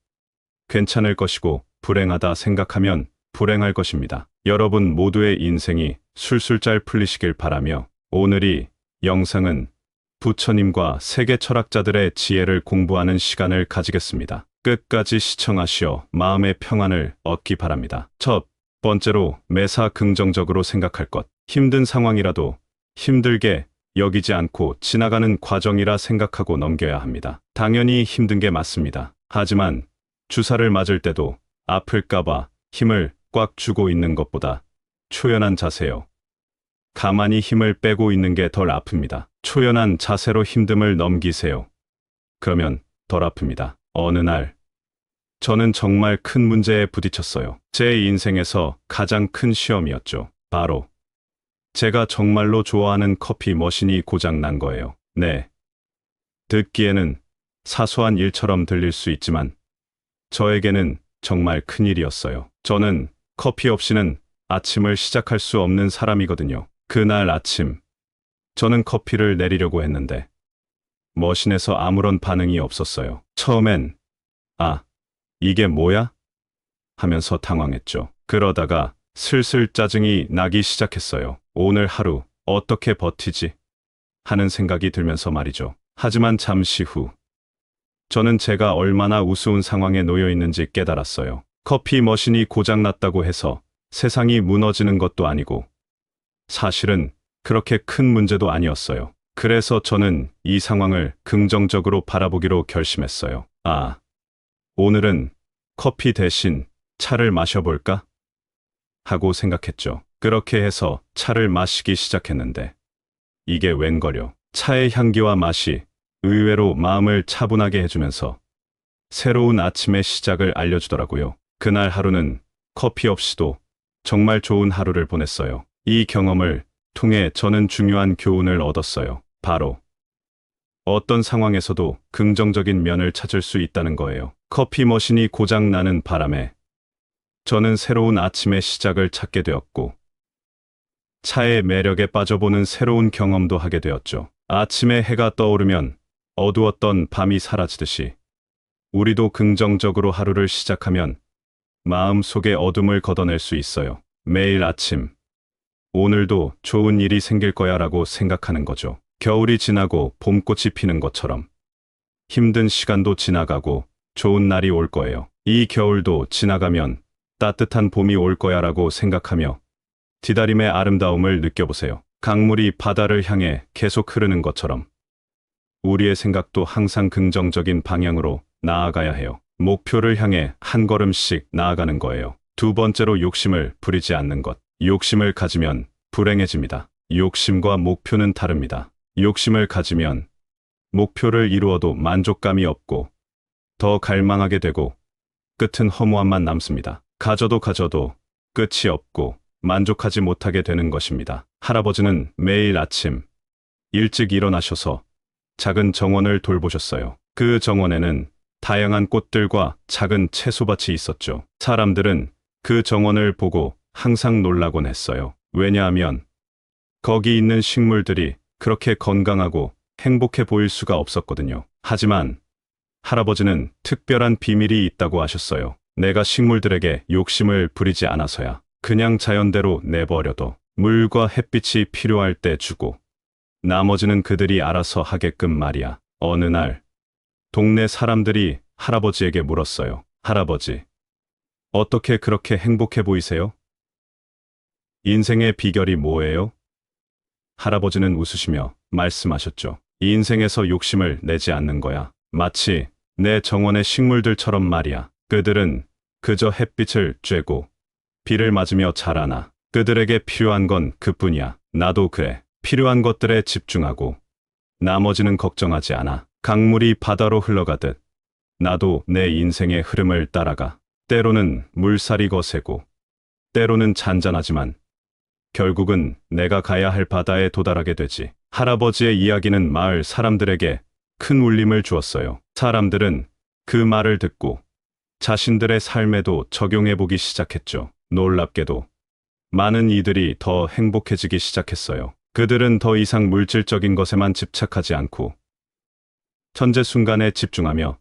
괜찮을 것이고 불행하다 생각하면 불행할 것입니다. 여러분 모두의 인생이 술술 잘 풀리시길 바라며 오늘 이 영상은 부처님과 세계 철학자들의 지혜를 공부하는 시간을 가지겠습니다. 끝까지 시청하시어 마음의 평안을 얻기 바랍니다. 첫 번째로 매사 긍정적으로 생각할 것. 힘든 상황이라도 힘들게 여기지 않고 지나가는 과정이라 생각하고 넘겨야 합니다. 당연히 힘든 게 맞습니다. 하지만 주사를 맞을 때도 아플까봐 힘을 꽉 쥐고 있는 것보다 초연한 자세요. 가만히 힘을 빼고 있는 게 덜 아픕니다. 초연한 자세로 힘듦을 넘기세요. 그러면 덜 아픕니다. 어느 날 저는 정말 큰 문제에 부딪혔어요. 제 인생에서 가장 큰 시험이었죠. 바로 제가 정말로 좋아하는 커피 머신이 고장 난 거예요. 네. 듣기에는 사소한 일처럼 들릴 수 있지만 저에게는 정말 큰일이었어요. 저는 커피 없이는 아침을 시작할 수 없는 사람이거든요. 그날 아침, 저는 커피를 내리려고 했는데 머신에서 아무런 반응이 없었어요. 처음엔 이게 뭐야? 하면서 당황했죠. 그러다가 슬슬 짜증이 나기 시작했어요. 오늘 하루 어떻게 버티지? 하는 생각이 들면서 말이죠. 하지만 잠시 후 저는 제가 얼마나 우스운 상황에 놓여 있는지 깨달았어요. 커피 머신이 고장났다고 해서 세상이 무너지는 것도 아니고 사실은 그렇게 큰 문제도 아니었어요. 그래서 저는 이 상황을 긍정적으로 바라보기로 결심했어요. 오늘은 커피 대신 차를 마셔볼까? 하고 생각했죠. 그렇게 해서 차를 마시기 시작했는데 이게 웬걸요. 차의 향기와 맛이 의외로 마음을 차분하게 해주면서 새로운 아침의 시작을 알려주더라고요. 그날 하루는 커피 없이도 정말 좋은 하루를 보냈어요. 이 경험을 통해 저는 중요한 교훈을 얻었어요. 바로 어떤 상황에서도 긍정적인 면을 찾을 수 있다는 거예요. 커피 머신이 고장 나는 바람에 저는 새로운 아침의 시작을 찾게 되었고 차의 매력에 빠져보는 새로운 경험도 하게 되었죠. 아침에 해가 떠오르면 어두웠던 밤이 사라지듯이 우리도 긍정적으로 하루를 시작하면 마음속의 어둠을 걷어낼 수 있어요. 매일 아침 오늘도 좋은 일이 생길 거야 라고 생각하는 거죠. 겨울이 지나고 봄꽃이 피는 것처럼 힘든 시간도 지나가고 좋은 날이 올 거예요. 이 겨울도 지나가면 따뜻한 봄이 올 거야라고 생각하며 디다림의 아름다움을 느껴보세요. 강물이 바다를 향해 계속 흐르는 것처럼 우리의 생각도 항상 긍정적인 방향으로 나아가야 해요. 목표를 향해 한 걸음씩 나아가는 거예요. 두 번째로 욕심을 부리지 않는 것. 욕심을 가지면 불행해집니다. 욕심과 목표는 다릅니다. 욕심을 가지면 목표를 이루어도 만족감이 없고 더 갈망하게 되고 끝은 허무함만 남습니다. 가져도 끝이 없고 만족하지 못하게 되는 것입니다. 할아버지는 매일 아침 일찍 일어나셔서 작은 정원을 돌보셨어요. 그 정원에는 다양한 꽃들과 작은 채소밭이 있었죠. 사람들은 그 정원을 보고 항상 놀라곤 했어요. 왜냐하면 거기 있는 식물들이 그렇게 건강하고 행복해 보일 수가 없었거든요. 하지만 할아버지는 특별한 비밀이 있다고 하셨어요. 내가 식물들에게 욕심을 부리지 않아서야. 그냥 자연대로 내버려둬. 물과 햇빛이 필요할 때 주고 나머지는 그들이 알아서 하게끔 말이야. 어느 날 동네 사람들이 할아버지에게 물었어요. 할아버지, 어떻게 그렇게 행복해 보이세요? 인생의 비결이 뭐예요? 할아버지는 웃으시며 말씀하셨죠. 이 인생에서 욕심을 내지 않는 거야. 마치 내 정원의 식물들처럼 말이야. 그들은 그저 햇빛을 쬐고 비를 맞으며 자라나. 그들에게 필요한 건 그뿐이야. 나도 그래. 필요한 것들에 집중하고 나머지는 걱정하지 않아. 강물이 바다로 흘러가듯 나도 내 인생의 흐름을 따라가. 때로는 물살이 거세고 때로는 잔잔하지만 결국은 내가 가야 할 바다에 도달하게 되지. 할아버지의 이야기는 마을 사람들에게 큰 울림을 주었어요. 사람들은 그 말을 듣고 자신들의 삶에도 적용해보기 시작했죠. 놀랍게도 많은 이들이 더 행복해지기 시작했어요. 그들은 더 이상 물질적인 것에만 집착하지 않고 현재 순간에 집중하며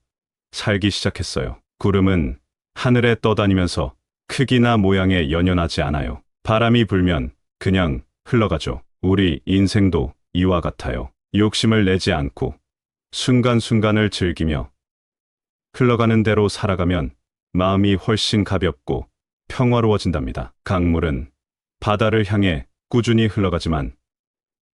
살기 시작했어요. 구름은 하늘에 떠다니면서 크기나 모양에 연연하지 않아요. 바람이 불면 그냥 흘러가죠. 우리 인생도 이와 같아요. 욕심을 내지 않고 순간순간을 즐기며 흘러가는 대로 살아가면 마음이 훨씬 가볍고 평화로워진답니다. 강물은 바다를 향해 꾸준히 흘러가지만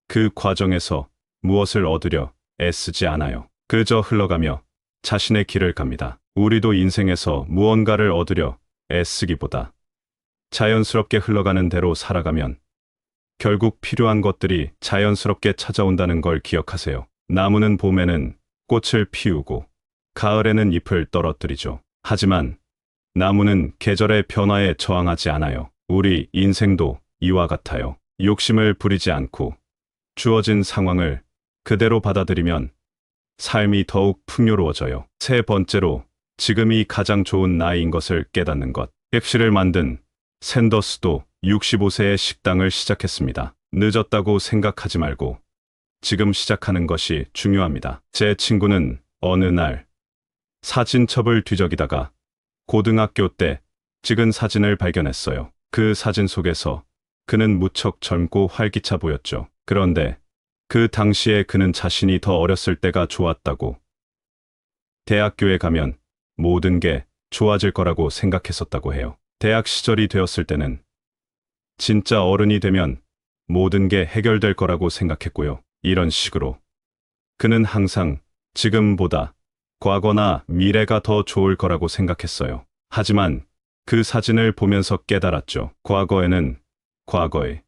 그 과정에서 무엇을 얻으려 애쓰지 않아요. 그저 흘러가며 자신의 길을 갑니다. 우리도 인생에서 무언가를 얻으려 애쓰기보다 자연스럽게 흘러가는 대로 살아가면 결국 필요한 것들이 자연스럽게 찾아온다는 걸 기억하세요. 나무는 봄에는 꽃을 피우고 가을에는 잎을 떨어뜨리죠. 하지만 나무는 계절의 변화에 저항하지 않아요. 우리 인생도 이와 같아요. 욕심을 부리지 않고 주어진 상황을 그대로 받아들이면 삶이 더욱 풍요로워져요. 세 번째로 지금이 가장 좋은 나이인 것을 깨닫는 것. 객실을 만든 샌더스도 65세의 식당을 시작했습니다. 늦었다고 생각하지 말고 지금 시작하는 것이 중요합니다. 제 친구는 어느 날 사진첩을 뒤적이다가 고등학교 때 찍은 사진을 발견했어요. 그 사진 속에서 그는 무척 젊고 활기차 보였죠. 그런데 그 당시에 그는 자신이 더 어렸을 때가 좋았다고, 대학교에 가면 모든 게 좋아질 거라고 생각했었다고 해요. 대학 시절이 되었을 때는 진짜 어른이 되면 모든 게 해결될 거라고 생각했고요. 이런 식으로 그는 항상 지금보다 과거나 미래가 더 좋을 거라고 생각했어요. 하지만 그 사진을 보면서 깨달았죠. 과거에는 과거에,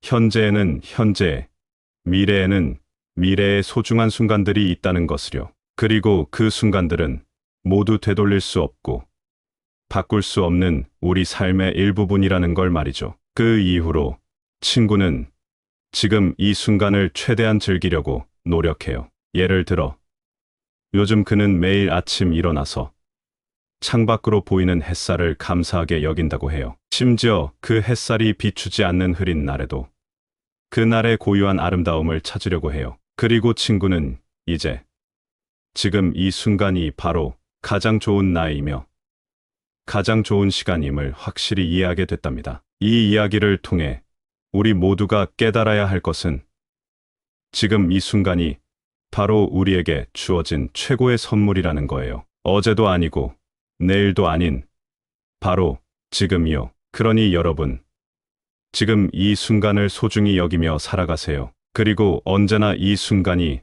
현재에는 현재에, 미래에는 미래의 소중한 순간들이 있다는 것을요. 그리고 그 순간들은 모두 되돌릴 수 없고 바꿀 수 없는 우리 삶의 일부분이라는 걸 말이죠. 그 이후로 친구는 지금 이 순간을 최대한 즐기려고 노력해요. 예를 들어 요즘 그는 매일 아침 일어나서 창밖으로 보이는 햇살을 감사하게 여긴다고 해요. 심지어 그 햇살이 비추지 않는 흐린 날에도 그날의 고유한 아름다움을 찾으려고 해요. 그리고 친구는 이제 지금 이 순간이 바로 가장 좋은 나이이며 가장 좋은 시간임을 확실히 이해하게 됐답니다. 이 이야기를 통해 우리 모두가 깨달아야 할 것은 지금 이 순간이 바로 우리에게 주어진 최고의 선물이라는 거예요. 어제도 아니고 내일도 아닌 바로 지금이요. 그러니 여러분, 지금 이 순간을 소중히 여기며 살아가세요. 그리고 언제나 이 순간이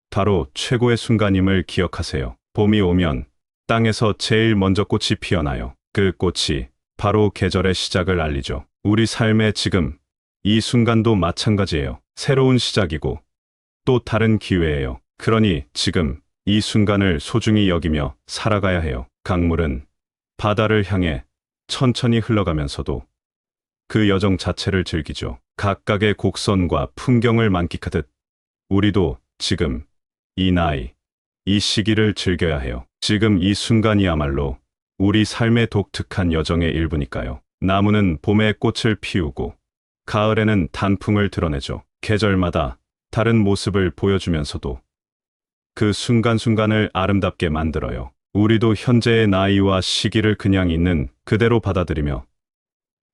바로 최고의 순간임을 기억하세요. 봄이 오면 땅에서 제일 먼저 꽃이 피어나요. 그 꽃이 바로 계절의 시작을 알리죠. 우리 삶의 지금, 이 순간도 마찬가지예요. 새로운 시작이고 또 다른 기회예요. 그러니 지금 이 순간을 소중히 여기며 살아가야 해요. 강물은 바다를 향해 천천히 흘러가면서도 그 여정 자체를 즐기죠. 각각의 곡선과 풍경을 만끽하듯 우리도 지금 이 나이, 이 시기를 즐겨야 해요. 지금 이 순간이야말로 우리 삶의 독특한 여정의 일부니까요. 나무는 봄에 꽃을 피우고 가을에는 단풍을 드러내죠. 계절마다 다른 모습을 보여주면서도 그 순간순간을 아름답게 만들어요. 우리도 현재의 나이와 시기를 그냥 있는 그대로 받아들이며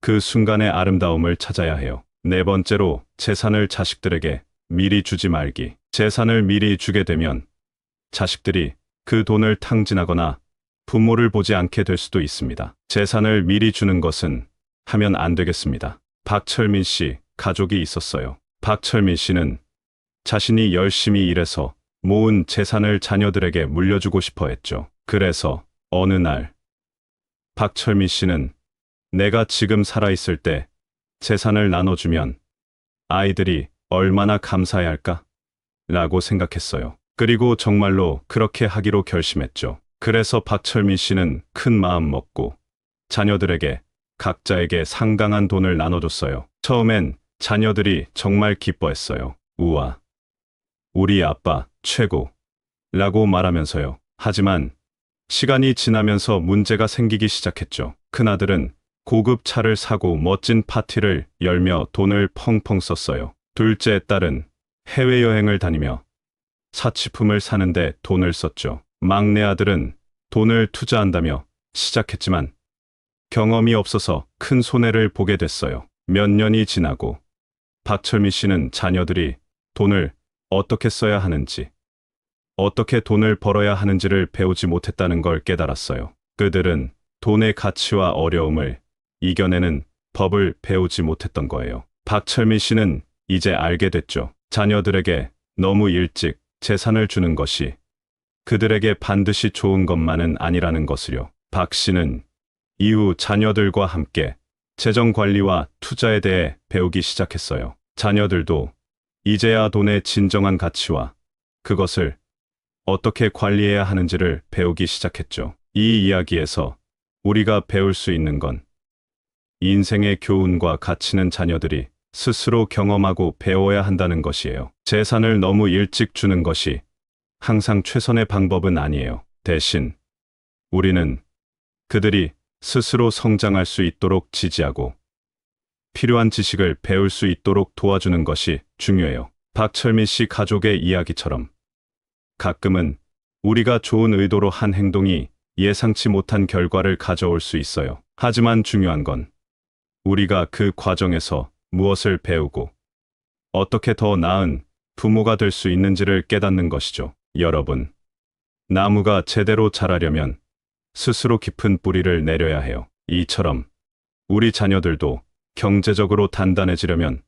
그 순간의 아름다움을 찾아야 해요. 네 번째로, 재산을 자식들에게 미리 주지 말기. 재산을 미리 주게 되면 자식들이 그 돈을 탕진하거나 부모를 보지 않게 될 수도 있습니다. 재산을 미리 주는 것은 하면 안 되겠습니다. 박철민 씨 가족이 있었어요. 박철민 씨는 자신이 열심히 일해서 모은 재산을 자녀들에게 물려주고 싶어 했죠. 그래서 어느 날 박철민 씨는 내가 지금 살아있을 때 재산을 나눠주면 아이들이 얼마나 감사해 할까? 라고 생각했어요. 그리고 정말로 그렇게 하기로 결심했죠. 그래서 박철민 씨는 큰 마음 먹고 자녀들에게 각자에게 상당한 돈을 나눠줬어요. 처음엔 자녀들이 정말 기뻐했어요. 우와, 우리 아빠 최고! 라고 말하면서요. 하지만 시간이 지나면서 문제가 생기기 시작했죠. 큰아들은 고급 차를 사고 멋진 파티를 열며 돈을 펑펑 썼어요. 둘째 딸은 해외여행을 다니며 사치품을 사는데 돈을 썼죠. 막내 아들은 돈을 투자한다며 시작했지만 경험이 없어서 큰 손해를 보게 됐어요. 몇 년이 지나고 박철미 씨는 자녀들이 돈을 어떻게 써야 하는지, 어떻게 돈을 벌어야 하는지를 배우지 못했다는 걸 깨달았어요. 그들은 돈의 가치와 어려움을 이겨내는 법을 배우지 못했던 거예요. 박철미 씨는 이제 알게 됐죠. 자녀들에게 너무 일찍 재산을 주는 것이 그들에게 반드시 좋은 것만은 아니라는 것을요. 박 씨는 이후 자녀들과 함께 재정 관리와 투자에 대해 배우기 시작했어요. 자녀들도 이제야 돈의 진정한 가치와 그것을 어떻게 관리해야 하는지를 배우기 시작했죠. 이 이야기에서 우리가 배울 수 있는 건 인생의 교훈과 가치는 자녀들이 스스로 경험하고 배워야 한다는 것이에요. 재산을 너무 일찍 주는 것이 항상 최선의 방법은 아니에요. 대신 우리는 그들이 스스로 성장할 수 있도록 지지하고 필요한 지식을 배울 수 있도록 도와주는 것이 중요해요. 박철민 씨 가족의 이야기처럼 가끔은 우리가 좋은 의도로 한 행동이 예상치 못한 결과를 가져올 수 있어요. 하지만 중요한 건 우리가 그 과정에서 무엇을 배우고 어떻게 더 나은 부모가 될 수 있는지를 깨닫는 것이죠. 여러분, 나무가 제대로 자라려면 스스로 깊은 뿌리를 내려야 해요. 이처럼 우리 자녀들도 경제적으로 단단해지려면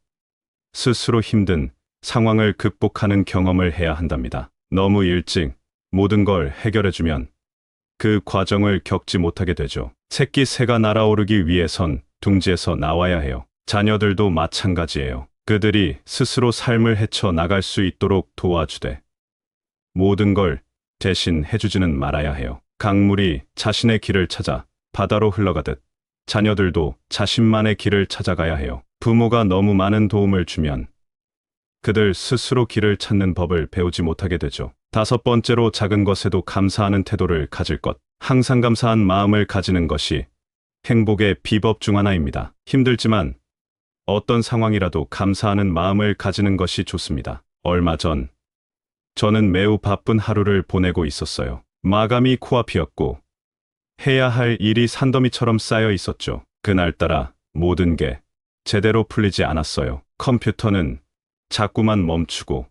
스스로 힘든 상황을 극복하는 경험을 해야 한답니다. 너무 일찍 모든 걸 해결해주면 그 과정을 겪지 못하게 되죠. 새끼 새가 날아오르기 위해선 둥지에서 나와야 해요. 자녀들도 마찬가지예요. 그들이 스스로 삶을 헤쳐 나갈 수 있도록 도와주되 모든 걸 대신 해주지는 말아야 해요. 강물이 자신의 길을 찾아 바다로 흘러가듯 자녀들도 자신만의 길을 찾아가야 해요. 부모가 너무 많은 도움을 주면 그들 스스로 길을 찾는 법을 배우지 못하게 되죠. 다섯 번째로, 작은 것에도 감사하는 태도를 가질 것. 항상 감사한 마음을 가지는 것이 행복의 비법 중 하나입니다. 힘들지만 어떤 상황이라도 감사하는 마음을 가지는 것이 좋습니다. 얼마 전 저는 매우 바쁜 하루를 보내고 있었어요. 마감이 코앞이었고 해야 할 일이 산더미처럼 쌓여 있었죠. 그날따라 모든 게 제대로 풀리지 않았어요. 컴퓨터는 자꾸만 멈추고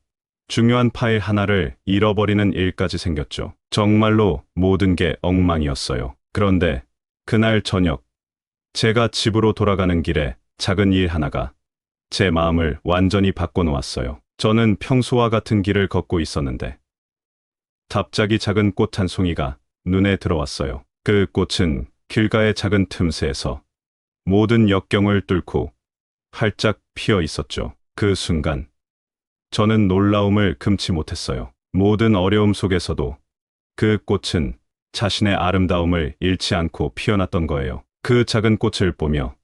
중요한 파일 하나를 잃어버리는 일까지 생겼죠. 정말로 모든 게 엉망이었어요. 그런데 그날 저녁, 제가 집으로 돌아가는 길에 작은 일 하나가 제 마음을 완전히 바꿔놓았어요. 저는 평소와 같은 길을 걷고 있었는데 갑자기 작은 꽃 한 송이가 눈에 들어왔어요. 그 꽃은 길가의 작은 틈새에서 모든 역경을 뚫고 활짝 피어 있었죠. 그 순간 저는 놀라움을 금치 못했어요. 모든 어려움 속에서도 그 꽃은 자신의 아름다움을 잃지 않고 피어났던 거예요. 그 작은 꽃을 보며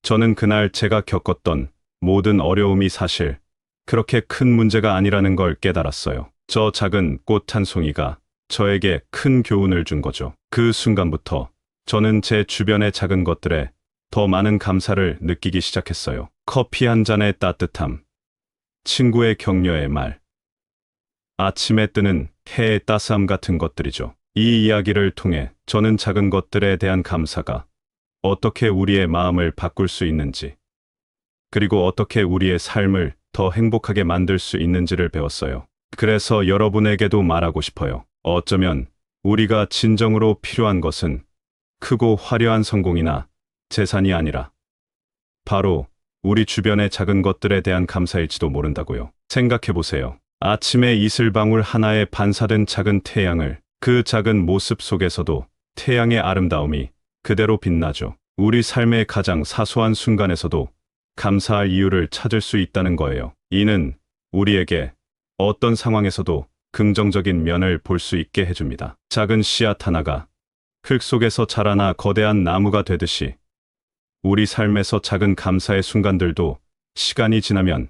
저는 그날 제가 겪었던 모든 어려움이 사실 그렇게 큰 문제가 아니라는 걸 깨달았어요. 저 작은 꽃 한 송이가 저에게 큰 교훈을 준 거죠. 그 순간부터 저는 제 주변의 작은 것들에 더 많은 감사를 느끼기 시작했어요. 커피 한 잔의 따뜻함, 친구의 격려의 말, 아침에 뜨는 해의 따스함 같은 것들이죠. 이 이야기를 통해 저는 작은 것들에 대한 감사가 어떻게 우리의 마음을 바꿀 수 있는지, 그리고 어떻게 우리의 삶을 더 행복하게 만들 수 있는지를 배웠어요. 그래서 여러분에게도 말하고 싶어요. 어쩌면 우리가 진정으로 필요한 것은 크고 화려한 성공이나 재산이 아니라 바로 우리 주변의 작은 것들에 대한 감사일지도 모른다고요. 생각해 보세요. 아침에 이슬방울 하나에 반사된 작은 태양을, 그 작은 모습 속에서도 태양의 아름다움이 그대로 빛나죠. 우리 삶의 가장 사소한 순간에서도 감사할 이유를 찾을 수 있다는 거예요. 이는 우리에게 어떤 상황에서도 긍정적인 면을 볼 수 있게 해줍니다. 작은 씨앗 하나가 흙 속에서 자라나 거대한 나무가 되듯이 우리 삶에서 작은 감사의 순간들도 시간이 지나면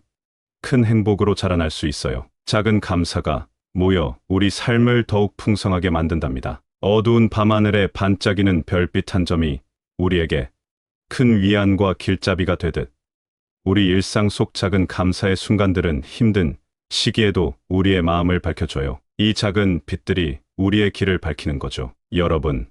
큰 행복으로 자라날 수 있어요. 작은 감사가 모여 우리 삶을 더욱 풍성하게 만든답니다. 어두운 밤하늘에 반짝이는 별빛 한 점이 우리에게 큰 위안과 길잡이가 되듯 우리 일상 속 작은 감사의 순간들은 힘든 시기에도 우리의 마음을 밝혀줘요. 이 작은 빛들이 우리의 길을 밝히는 거죠. 여러분,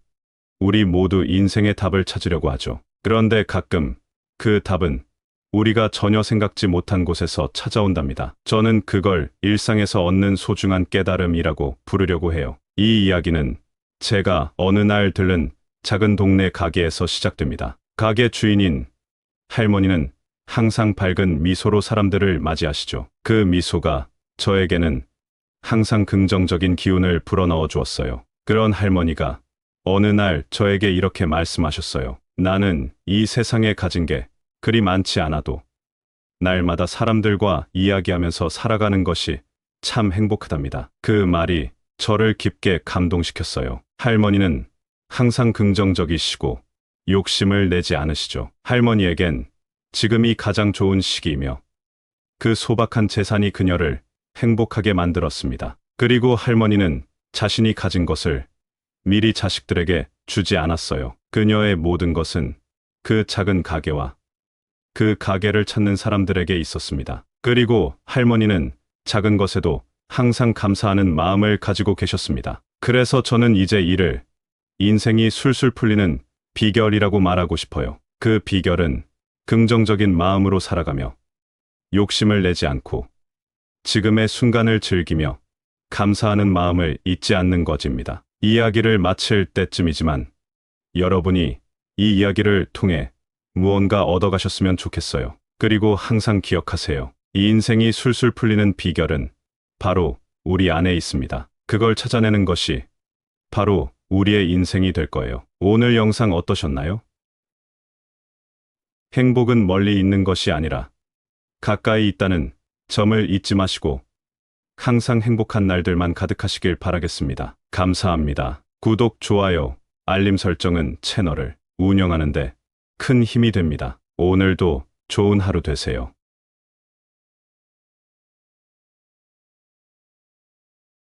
우리 모두 인생의 답을 찾으려고 하죠. 그런데 가끔 그 답은 우리가 전혀 생각지 못한 곳에서 찾아온답니다. 저는 그걸 일상에서 얻는 소중한 깨달음이라고 부르려고 해요. 이 이야기는 제가 어느 날 들른 작은 동네 가게에서 시작됩니다. 가게 주인인 할머니는 항상 밝은 미소로 사람들을 맞이하시죠. 그 미소가 저에게는 항상 긍정적인 기운을 불어넣어 주었어요. 그런 할머니가 어느 날 저에게 이렇게 말씀하셨어요. 나는 이 세상에 가진 게 그리 많지 않아도 날마다 사람들과 이야기하면서 살아가는 것이 참 행복하답니다. 그 말이 저를 깊게 감동시켰어요. 할머니는 항상 긍정적이시고 욕심을 내지 않으시죠. 할머니에겐 지금이 가장 좋은 시기이며 그 소박한 재산이 그녀를 행복하게 만들었습니다. 그리고 할머니는 자신이 가진 것을 미리 자식들에게 주지 않았어요. 그녀의 모든 것은 그 작은 가게와 그 가게를 찾는 사람들에게 있었습니다. 그리고 할머니는 작은 것에도 항상 감사하는 마음을 가지고 계셨습니다. 그래서 저는 이제 이를 인생이 술술 풀리는 비결이라고 말하고 싶어요. 그 비결은 긍정적인 마음으로 살아가며 욕심을 내지 않고 지금의 순간을 즐기며 감사하는 마음을 잊지 않는 것입니다. 이야기를 마칠 때쯤이지만 여러분이 이 이야기를 통해 무언가 얻어가셨으면 좋겠어요. 그리고 항상 기억하세요. 이 인생이 술술 풀리는 비결은 바로 우리 안에 있습니다. 그걸 찾아내는 것이 바로 우리의 인생이 될 거예요. 오늘 영상 어떠셨나요? 행복은 멀리 있는 것이 아니라 가까이 있다는 점을 잊지 마시고 항상 행복한 날들만 가득하시길 바라겠습니다. 감사합니다. 구독, 좋아요, 알림 설정은 채널을 운영하는데 큰 힘이 됩니다. 오늘도 좋은 하루 되세요.